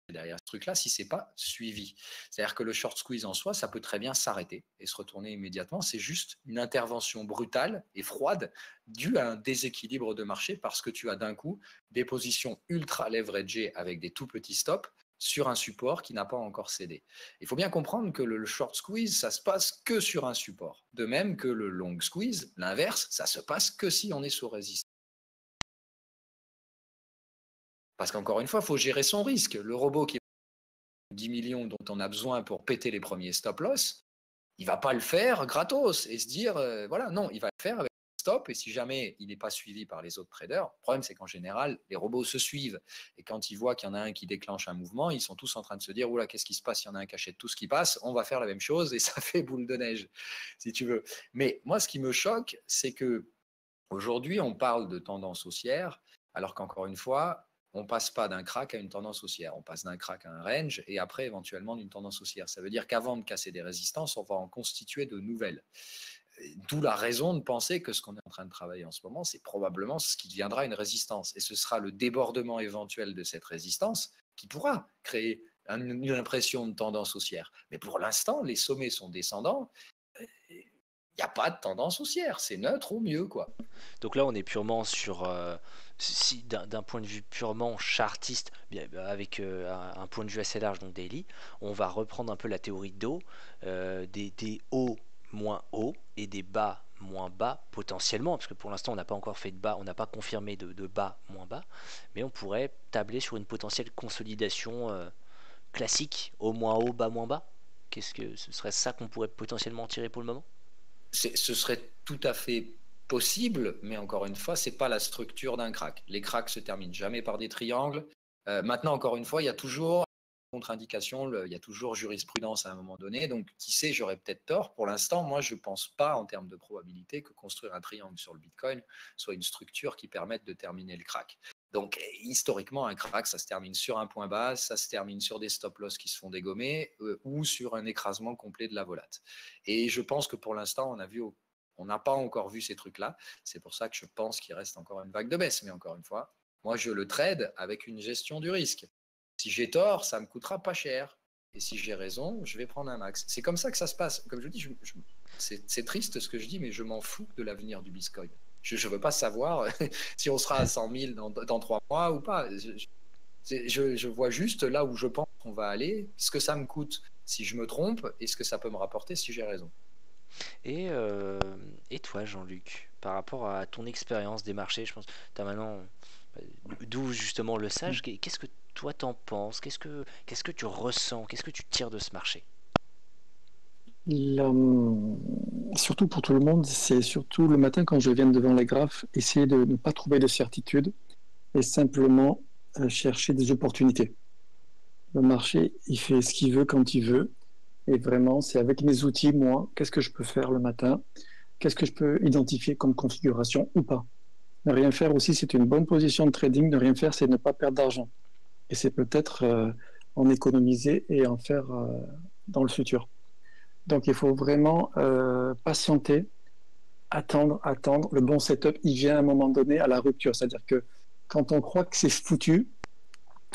S2: derrière ce truc-là si c'est pas suivi. C'est-à-dire que le short squeeze en soi, ça peut très bien s'arrêter et se retourner immédiatement. C'est juste une intervention brutale et froide due à un déséquilibre de marché parce que tu as d'un coup des positions ultra leveragées avec des tout petits stops sur un support qui n'a pas encore cédé. Il faut bien comprendre que le short squeeze, ça se passe que sur un support. De même que le long squeeze, l'inverse, ça se passe que si on est sous résistance. Parce qu'encore une fois, il faut gérer son risque. Le robot qui 10 millions dont on a besoin pour péter les premiers stop-loss, il ne va pas le faire gratos et se dire, voilà, non, il va le faire avec un stop et si jamais il n'est pas suivi par les autres traders, le problème c'est qu'en général, les robots se suivent et quand ils voient qu'il y en a un qui déclenche un mouvement, ils sont tous en train de se dire, oula, qu'est-ce qui se passe, il y en a un qui achète tout ce qui passe, on va faire la même chose et ça fait boule de neige, si tu veux. Mais moi, ce qui me choque, c'est que aujourd'hui, on parle de tendance haussière, alors qu'encore une fois, on ne passe pas d'un crack à une tendance haussière. On passe d'un crack à un range et après, éventuellement, d'une tendance haussière. Ça veut dire qu'avant de casser des résistances, on va en constituer de nouvelles. D'où la raison de penser que ce qu'on est en train de travailler en ce moment, c'est probablement ce qui deviendra une résistance. Et ce sera le débordement éventuel de cette résistance qui pourra créer une impression de tendance haussière. Mais pour l'instant, les sommets sont descendants. Il n'y a pas de tendance haussière. C'est neutre au mieux, quoi.
S1: Donc là, on est purement sur, d'un point de vue purement chartiste, avec un point de vue assez large, donc daily, on va reprendre un peu la théorie de dos, des hauts moins hauts et des bas moins bas potentiellement, parce que pour l'instant on n'a pas encore fait de bas, on n'a pas confirmé de bas moins bas, mais on pourrait tabler sur une potentielle consolidation classique, haut moins haut, bas moins bas. Qu'est-ce que ce serait ça qu'on pourrait potentiellement tirer pour le moment?
S2: Ce serait tout à fait possible, mais encore une fois, ce n'est pas la structure d'un crack. Les cracks se terminent jamais par des triangles. Maintenant, encore une fois, il y a toujours contre-indication, il y a toujours jurisprudence à un moment donné. Donc, qui sait, j'aurais peut-être tort. Pour l'instant, moi, je ne pense pas en termes de probabilité que construire un triangle sur le Bitcoin soit une structure qui permette de terminer le crack. Donc, historiquement, un crack, ça se termine sur un point bas, ça se termine sur des stop-loss qui se font dégommer ou sur un écrasement complet de la volate. Et je pense que pour l'instant, on n'a pas encore vu ces trucs-là. C'est pour ça que je pense qu'il reste encore une vague de baisse. Mais encore une fois, moi, je le trade avec une gestion du risque. Si j'ai tort, ça ne me coûtera pas cher. Et si j'ai raison, je vais prendre un max. C'est comme ça que ça se passe. Comme je dis, c'est triste ce que je dis, mais je m'en fous de l'avenir du Bitcoin. Je ne veux pas savoir si on sera à 100 000 dans 3 mois ou pas. Je vois juste là où je pense qu'on va aller, ce que ça me coûte si je me trompe et ce que ça peut me rapporter si j'ai raison.
S1: Et toi, Jean-Luc, par rapport à ton expérience des marchés, je pense que tu as maintenant, d'où justement le sage, qu'est-ce que toi t'en penses? Qu'est-ce que tu ressens? Qu'est-ce que tu tires de ce marché?
S4: Surtout pour tout le monde, c'est surtout le matin quand je viens devant les graphes, essayer de ne pas trouver de certitude et simplement chercher des opportunités. Le marché, il fait ce qu'il veut quand il veut. Et vraiment, c'est avec mes outils, moi, qu'est-ce que je peux faire le matin? Qu'est-ce que je peux identifier comme configuration ou pas? Ne rien faire aussi, c'est une bonne position de trading. Ne rien faire, c'est ne pas perdre d'argent. Et c'est peut-être en économiser et en faire dans le futur. Donc, il faut vraiment patienter, attendre. Le bon setup, il vient à un moment donné à la rupture. C'est-à-dire que quand on croit que c'est foutu,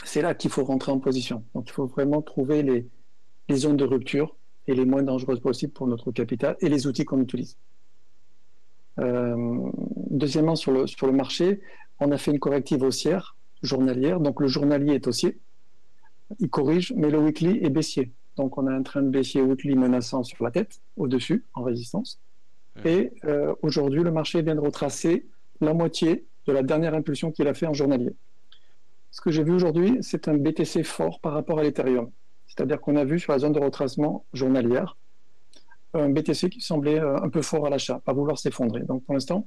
S4: c'est là qu'il faut rentrer en position. Donc, il faut vraiment trouver les zones de rupture et les moins dangereuses possibles pour notre capital et les outils qu'on utilise. Deuxièmement, sur le marché, on a fait une corrective haussière journalière. Donc, le journalier est haussier. Il corrige, mais le weekly est baissier. Donc, on a un train de baissier weekly menaçant sur la tête, au-dessus, en résistance. Et aujourd'hui, le marché vient de retracer la moitié de la dernière impulsion qu'il a fait en journalier. Ce que j'ai vu aujourd'hui, c'est un BTC fort par rapport à l'Ethereum. C'est-à-dire qu'on a vu sur la zone de retracement journalière un BTC qui semblait un peu fort à l'achat, pas vouloir s'effondrer. Donc pour l'instant,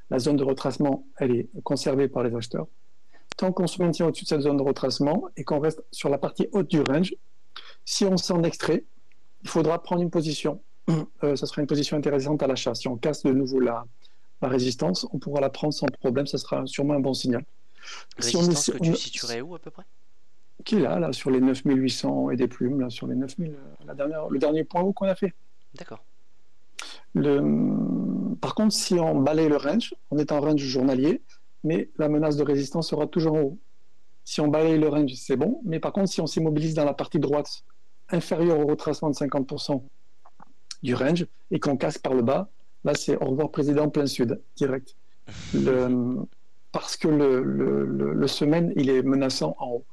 S4: la zone de retracement, elle est conservée par les acheteurs. Tant qu'on se maintient au-dessus de cette zone de retracement et qu'on reste sur la partie haute du range, si on s'en extrait, il faudra prendre une position. Ça sera une position intéressante à l'achat. Si on casse de nouveau la résistance, on pourra la prendre sans problème. Ça sera sûrement un bon signal.
S1: Résistance que tu situerais où à peu près?
S4: Qui est là sur les 9800 et des plumes, là, sur les 9000, le dernier point haut qu'on a fait.
S1: D'accord.
S4: Par contre, si on balaye le range, on est en range journalier, mais la menace de résistance sera toujours en haut. Si on balaye le range, c'est bon. Mais par contre, si on s'immobilise dans la partie droite, inférieure au retracement de 50% du range, et qu'on casse par le bas, là, c'est au revoir président plein sud, direct. Parce que le semaine, il est menaçant en haut.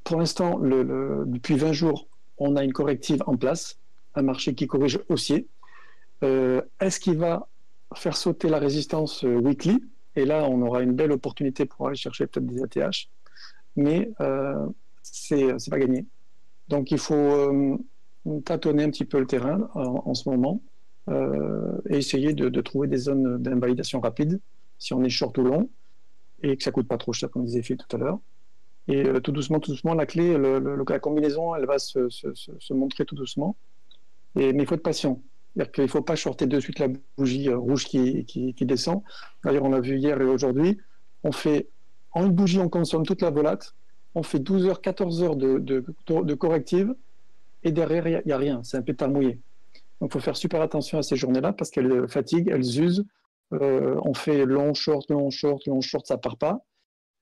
S4: Pour l'instant, depuis 20 jours, on a une corrective en place, un marché qui corrige haussier. Est-ce qu'il va faire sauter la résistance weekly? Et là, on aura une belle opportunité pour aller chercher peut-être des ATH. Mais c'est pas gagné. Donc, il faut tâtonner un petit peu le terrain en ce moment et essayer de trouver des zones d'invalidation rapide, si on est short ou long, et que ça coûte pas trop cher, comme disait Phil tout à l'heure. Et tout doucement, la clé, la combinaison, elle va se montrer tout doucement. Mais il faut être patient. C'est-à-dire qu'il ne faut pas shorter de suite la bougie rouge qui descend. D'ailleurs, on l'a vu hier et aujourd'hui. En une bougie, on consomme toute la volate. On fait 12 heures, 14 heures de corrective. Et derrière, il n'y a rien. C'est un pétard mouillé. Donc, il faut faire super attention à ces journées-là parce qu'elles fatiguent, elles usent. On fait long, short, ça ne part pas.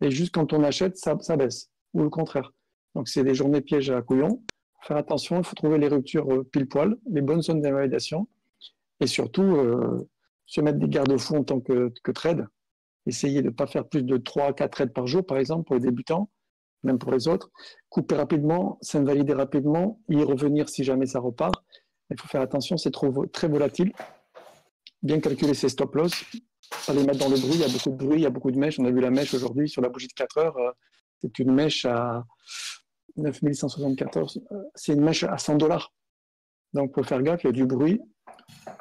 S4: Et juste quand on achète, ça baisse. Ou le contraire. Donc, c'est des journées pièges à couillons. Faire attention, il faut trouver les ruptures pile poil, les bonnes zones d'invalidation. Et surtout, se mettre des garde-fous en tant que trade. Essayer de ne pas faire plus de 3 à 4 trades par jour, par exemple, pour les débutants, même pour les autres. Couper rapidement, s'invalider rapidement, y revenir si jamais ça repart. Il faut faire attention, c'est très volatile. Bien calculer ses stop-loss, pas les mettre dans le bruit. Il y a beaucoup de bruit, il y a beaucoup de mèches. On a vu la mèche aujourd'hui sur la bougie de 4 heures. C'est une mèche à 9174. C'est une mèche à $100. Donc, il faut faire gaffe, il y a du bruit.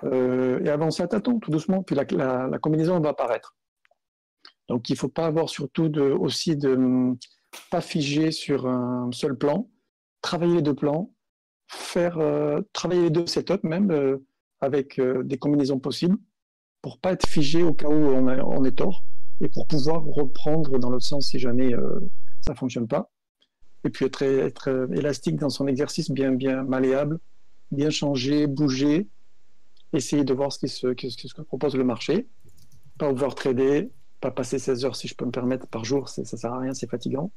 S4: Et avancer à tâtons, tout doucement. Puis la combinaison va apparaître. Donc, il ne faut pas avoir surtout aussi de pas figer sur un seul plan. Travailler les deux plans. Travailler les deux setups même avec des combinaisons possibles pour ne pas être figé au cas où on est tort et pour pouvoir reprendre dans l'autre sens si jamais ça ne fonctionne pas. Et puis être élastique dans son exercice, bien malléable, bien changer, bouger, essayer de voir ce que propose le marché, pas overtrader, pas passer 16 heures si je peux me permettre par jour, ça sert à rien, c'est fatigant.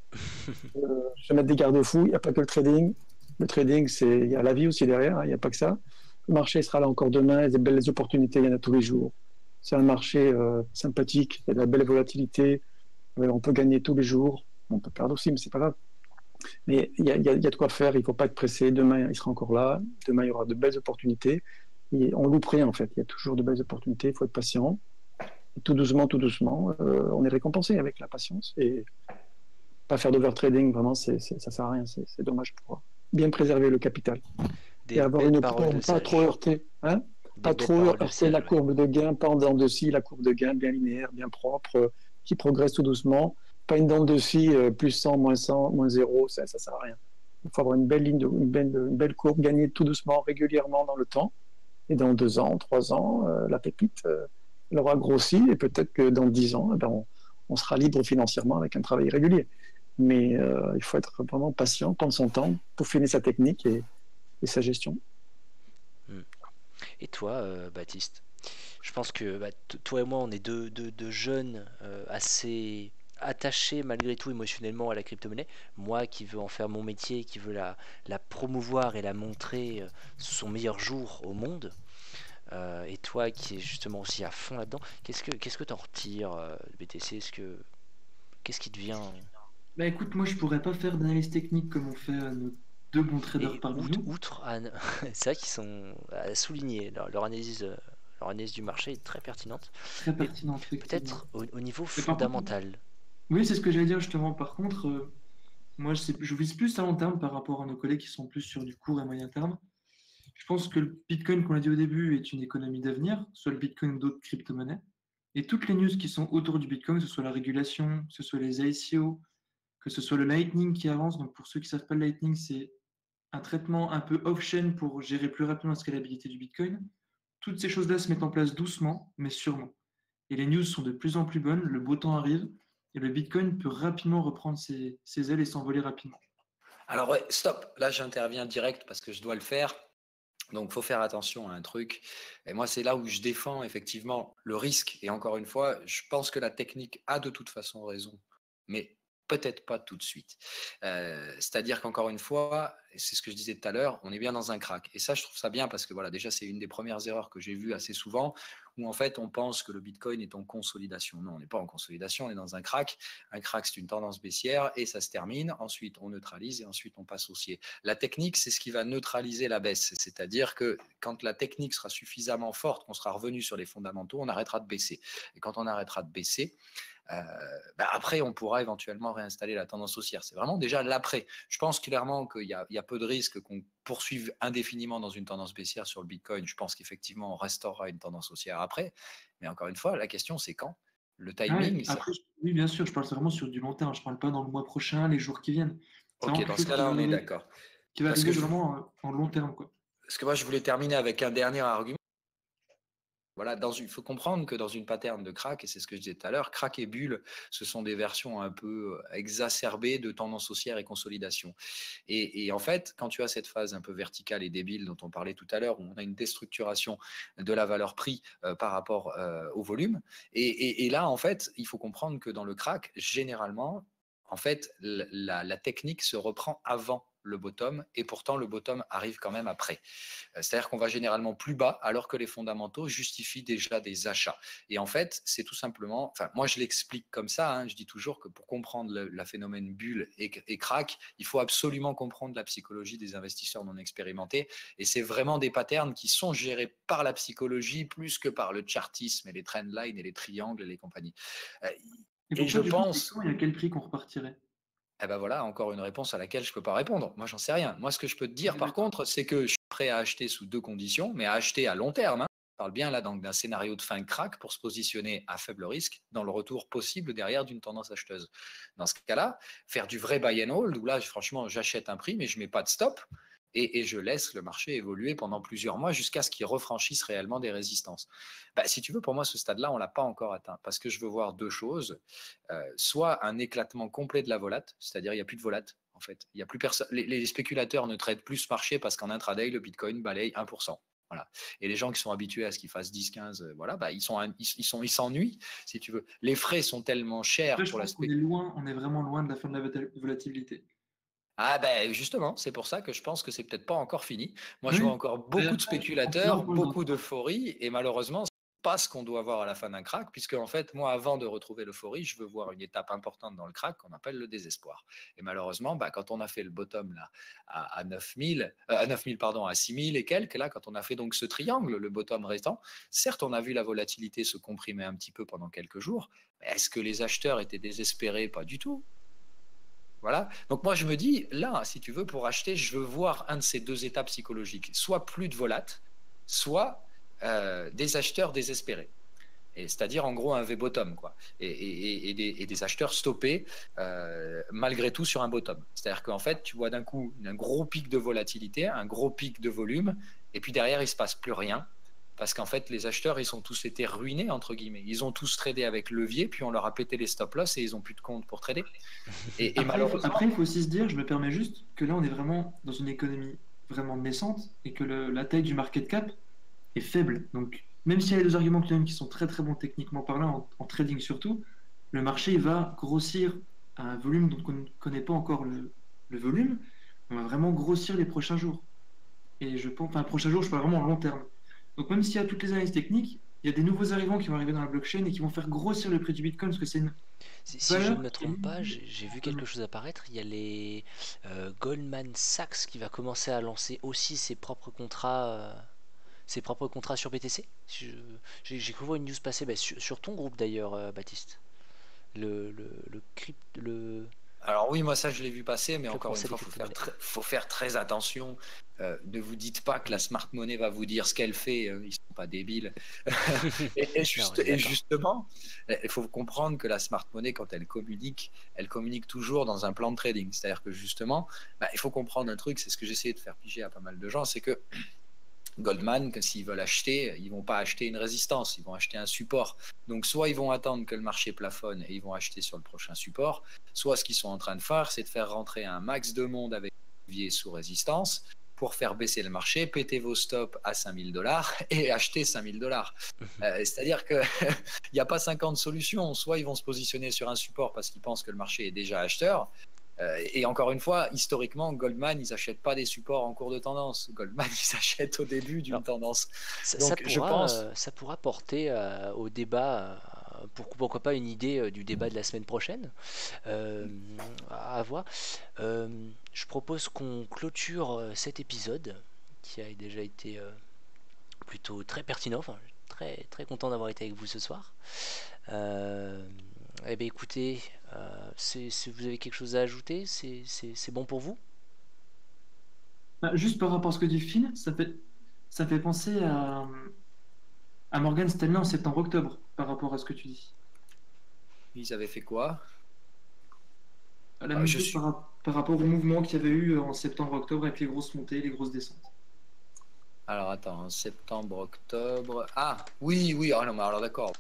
S4: Se mettre des garde-fous, il n'y a pas que le trading. Le trading, il y a la vie aussi derrière, il n'y a pas que ça. Le marché sera là encore demain, il y a des belles opportunités, il y en a tous les jours. C'est un marché sympathique, il y a de la belle volatilité, on peut gagner tous les jours, on peut perdre aussi, mais c'est pas grave. Mais il y a de quoi faire, il ne faut pas être pressé. Demain, il sera encore là. Demain, il y aura de belles opportunités. Et on loupe rien, en fait. Il y a toujours de belles opportunités. Il faut être patient. Et tout doucement, on est récompensé avec la patience. Et pas faire d'overtrading, vraiment, ça ne sert à rien. C'est dommage pour bien préserver le capital. Et avoir une courbe pas trop heurtée. Pas trop heurter la courbe de gain, pas en dents de scie, la courbe de gain bien linéaire, bien propre, qui progresse tout doucement. Pas une dent de scie, plus 100, moins 100, moins 0, ça ne sert à rien. Il faut avoir une belle ligne, une belle courbe, gagner tout doucement, régulièrement dans le temps. Et dans 2 ans, 3 ans, la pépite, elle aura grossi. Et peut-être que dans 10 ans, on sera libre financièrement avec un travail régulier. Mais il faut être vraiment patient, prendre son temps pour finir sa technique et sa gestion.
S1: Et toi, Baptiste, je pense que toi et moi, on est deux jeunes assez attachés malgré tout émotionnellement à la crypto-monnaie. Moi qui veux en faire mon métier, qui veux la promouvoir et la montrer sous son meilleur jour au monde. Et toi qui es justement aussi à fond là-dedans, qu'est-ce que tu en retires de BTC? Qu'est-ce qui te vient
S3: Bah écoute, moi je pourrais pas faire d'analyse technique comme on fait nos 2 bons traders parmi nous.
S1: c'est vrai qu'ils sont à souligner leur analyse du marché est très pertinente.
S3: Très pertinente.
S1: Peut-être au niveau fondamental.
S3: Oui, c'est ce que j'allais dire justement. Par contre, moi je vise plus à long terme par rapport à nos collègues qui sont plus sur du court et moyen terme. Je pense que le Bitcoin, qu'on a dit au début, est une économie d'avenir, soit le Bitcoin ou d'autres crypto-monnaies. Et toutes les news qui sont autour du Bitcoin, que ce soit la régulation, que ce soit les ICO, que ce soit le Lightning qui avance. Donc pour ceux qui ne savent pas, le Lightning, c'est un traitement un peu off-chain pour gérer plus rapidement la scalabilité du Bitcoin. Toutes ces choses-là se mettent en place doucement, mais sûrement. Et les news sont de plus en plus bonnes, le beau temps arrive, et le Bitcoin peut rapidement reprendre ses ailes et s'envoler rapidement.
S2: Alors ouais, stop, là j'interviens direct parce que je dois le faire. Donc, il faut faire attention à un truc. Et moi, c'est là où je défends effectivement le risque. Et encore une fois, je pense que la technique a de toute façon raison, mais peut-être pas tout de suite. C'est-à-dire qu'encore une fois, et c'est ce que je disais tout à l'heure, on est bien dans un crack. Et ça, je trouve ça bien parce que voilà, déjà, c'est une des premières erreurs que j'ai vues assez souvent, où en fait, on pense que le Bitcoin est en consolidation. Non, on n'est pas en consolidation, on est dans un crack. Un crack, c'est une tendance baissière et ça se termine. Ensuite, on neutralise et ensuite, on passe haussier. La technique, c'est ce qui va neutraliser la baisse. C'est-à-dire que quand la technique sera suffisamment forte, qu'on sera revenu sur les fondamentaux, on arrêtera de baisser. Et quand on arrêtera de baisser, après, on pourra éventuellement réinstaller la tendance haussière. C'est vraiment déjà l'après. Je pense clairement qu'il y a peu de risques qu'on poursuive indéfiniment dans une tendance baissière sur le Bitcoin. Je pense qu'effectivement, on restaurera une tendance haussière après. Mais encore une fois, la question, c'est quand. Le timing, ça...
S3: Après, oui, bien sûr, je parle vraiment sur du long terme. Je ne parle pas dans le mois prochain, les jours qui viennent. C'est
S2: Ok,
S3: vraiment
S2: dans
S3: quelque
S2: ce
S3: chose
S2: cas-là, on est d'accord.
S3: qui va
S2: Parce
S3: arriver
S2: que
S3: vraiment en long terme, quoi.
S2: Parce que moi, je voulais terminer avec un dernier argument. Voilà, il faut comprendre que dans une pattern de crack, et c'est ce que je disais tout à l'heure, crack et bulle, ce sont des versions un peu exacerbées de tendance haussière et consolidation. Et en fait, quand tu as cette phase un peu verticale et débile dont on parlait tout à l'heure, où on a une déstructuration de la valeur prix par rapport au volume, et là, en fait, il faut comprendre que dans le crack, généralement, en fait, la technique se reprend avant le bottom, et pourtant le bottom arrive quand même après. C'est-à-dire qu'on va généralement plus bas alors que les fondamentaux justifient déjà des achats. Et en fait, c'est tout simplement, enfin moi je l'explique comme ça, hein, je dis toujours que pour comprendre la phénomène bulle et crack, il faut absolument comprendre la psychologie des investisseurs non expérimentés, et c'est vraiment des patterns qui sont gérés par la psychologie plus que par le chartisme et les trendlines et les triangles et les compagnies.
S3: Et je pense... il y a quel prix qu'on repartirait?
S2: Eh ben voilà, encore une réponse à laquelle je ne peux pas répondre. Moi, j'en sais rien. Moi, ce que je peux te dire, par contre, c'est que je suis prêt à acheter sous deux conditions, mais à acheter à long terme. Hein. Je parle bien là d'un scénario de fin de crack pour se positionner à faible risque dans le retour possible derrière d'une tendance acheteuse. Dans ce cas-là, faire du vrai buy and hold, où là, franchement, j'achète un prix, mais je ne mets pas de stop. Et je laisse le marché évoluer pendant plusieurs mois jusqu'à ce qu'il refranchisse réellement des résistances. Si tu veux, pour moi, ce stade-là, on ne l'a pas encore atteint parce que je veux voir deux choses. Soit un éclatement complet de la volate, c'est-à-dire il n'y a plus de volate. En fait, il y a plus personne. Les spéculateurs ne traitent plus ce marché parce qu'en intraday, le Bitcoin balaye 1%. Voilà. Et les gens qui sont habitués à ce qu'il fasse 10, 15, voilà, ils s'ennuient, si tu veux. Les frais sont tellement chers pour la spéculation.
S3: On est vraiment loin de la fin de la volatilité.
S2: Ah ben justement, c'est pour ça que je pense que c'est peut-être pas encore fini. Moi, je vois encore beaucoup de spéculateurs, beaucoup d'euphorie, et malheureusement, c'est pas ce qu'on doit voir à la fin d'un crack, puisque en fait, moi, avant de retrouver l'euphorie, je veux voir une étape importante dans le crack qu'on appelle le désespoir. Et malheureusement, quand on a fait le bottom là à 9000, pardon, à 6000 et quelques, là, quand on a fait donc ce triangle, le bottom restant, certes, on a vu la volatilité se comprimer un petit peu pendant quelques jours, mais est-ce que les acheteurs étaient désespérés? Pas du tout. Voilà. Donc moi je me dis, là, si tu veux, pour acheter, je veux voir un de ces deux états psychologiques, soit plus de volates, soit des acheteurs désespérés. C'est-à-dire en gros un V-bottom, quoi. Et des acheteurs stoppés malgré tout sur un bottom. C'est-à-dire qu'en fait, tu vois d'un coup un gros pic de volatilité, un gros pic de volume, et puis derrière, il ne se passe plus rien. Parce qu'en fait, les acheteurs, ils ont tous été ruinés, entre guillemets. Ils ont tous tradé avec levier, puis on leur a pété les stop-loss et ils n'ont plus de compte pour trader.
S3: Après, il faut aussi se dire, je me permets juste, que là, on est vraiment dans une économie vraiment naissante et que la taille du market cap est faible. Donc, même s'il y a des arguments qui sont très très bons techniquement parlant, en trading surtout, le marché il va grossir à un volume dont on ne connaît pas encore le volume. On va vraiment grossir les prochains jours. Et je pense, enfin, prochains jours, je parle vraiment en long terme. Donc même s'il y a toutes les analyses techniques, il y a des nouveaux arrivants qui vont arriver dans la blockchain et qui vont faire grossir le prix du Bitcoin parce que c'est une...
S1: Si je ne me trompe pas, j'ai vu quelque chose apparaître. Il y a les Goldman Sachs qui va commencer à lancer aussi ses propres contrats sur BTC. J'ai cru voir une news passer sur ton groupe d'ailleurs, Baptiste.
S2: Alors oui, moi ça je l'ai vu passer, mais encore une fois, faut faire très attention. Ne vous dites pas que la smart money va vous dire ce qu'elle fait, ils sont pas débiles. et justement, il faut comprendre que la smart money, quand elle communique toujours dans un plan de trading. C'est-à-dire que justement, il faut comprendre un truc, c'est ce que j'essayais de faire piger à pas mal de gens, c'est que Goldman, que s'ils veulent acheter, ils vont pas acheter une résistance, ils vont acheter un support. Donc soit ils vont attendre que le marché plafonne et ils vont acheter sur le prochain support, soit ce qu'ils sont en train de faire, c'est de faire rentrer un max de monde avec levier sous résistance pour faire baisser le marché, péter vos stops à 5000 $ et acheter 5000 $. C'est-à-dire qu'il n'y a pas 50 solutions. Soit ils vont se positionner sur un support parce qu'ils pensent que le marché est déjà acheteur. Et encore une fois, historiquement, Goldman, ils n'achètent pas des supports en cours de tendance. Goldman, ils achètent au début d'une tendance. Donc, je pense.
S1: Ça pourra porter au débat, pourquoi pas une idée du débat de la semaine prochaine, à voir. Je propose qu'on clôture cet épisode qui a déjà été plutôt très pertinent. Enfin, très, très content d'avoir été avec vous ce soir. Eh bien, écoutez, si vous avez quelque chose à ajouter, c'est bon pour vous?
S3: Bah, juste par rapport à ce que dit Phil, ça fait penser à Morgan Stanley en septembre-octobre, par rapport à ce que tu dis.
S2: Ils avaient fait quoi?
S3: La même
S2: Je
S3: chose
S2: suis.
S3: par rapport au mouvement qu'il y avait eu en septembre-octobre avec les grosses montées, les grosses descentes.
S2: Alors attends, septembre, octobre. Ah oui, oui. Ah non, mais alors d'accord.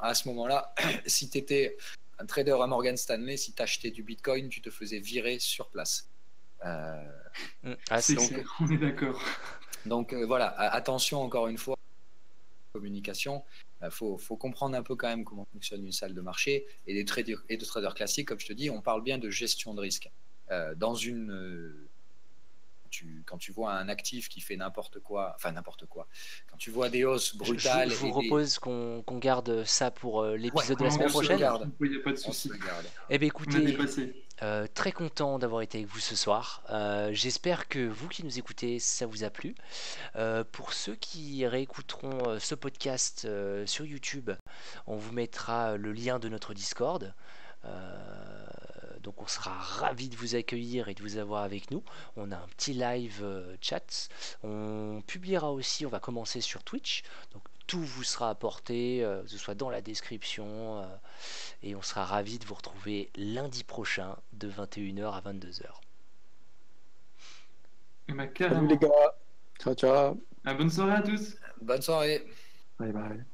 S2: À ce moment-là, si tu étais un trader à Morgan Stanley, si tu achetais du Bitcoin, tu te faisais virer sur place.
S3: C'est
S2: donc,
S3: clair, on est d'accord.
S2: Donc voilà, attention encore une fois, communication. Faut comprendre un peu quand même comment fonctionne une salle de marché et des traders classiques, comme je te dis, on parle bien de gestion de risque. Dans une quand tu vois un actif qui fait n'importe quoi, quand tu vois des hausses brutales
S1: Je vous
S2: et
S1: propose qu'on garde ça pour l'épisode de la
S3: On
S1: semaine
S3: se
S1: prochaine.
S3: garde. Il n'y a pas de
S2: on se
S3: souci.
S2: le garde.
S1: Eh bien,
S3: On a
S1: écoutez,
S3: dépassé.
S1: très content d'avoir été avec vous ce soir. J'espère que vous qui nous écoutez, ça vous a plu. Pour ceux qui réécouteront ce podcast sur YouTube, on vous mettra le lien de notre Discord. Donc on sera ravi de vous accueillir et de vous avoir avec nous. On a un petit live chat. On publiera aussi, on va commencer sur Twitch. Donc tout vous sera apporté, que ce soit dans la description. Et on sera ravi de vous retrouver lundi prochain de 21h à 22h.
S3: Eh ben,
S4: Salut les
S3: carrément.
S4: gars. Ciao, ciao.
S3: Bonne soirée à tous.
S2: Bonne soirée.
S4: Bye bye.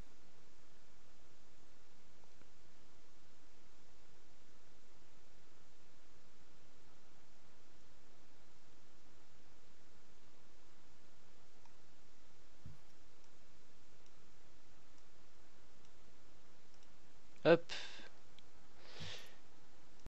S1: Hop.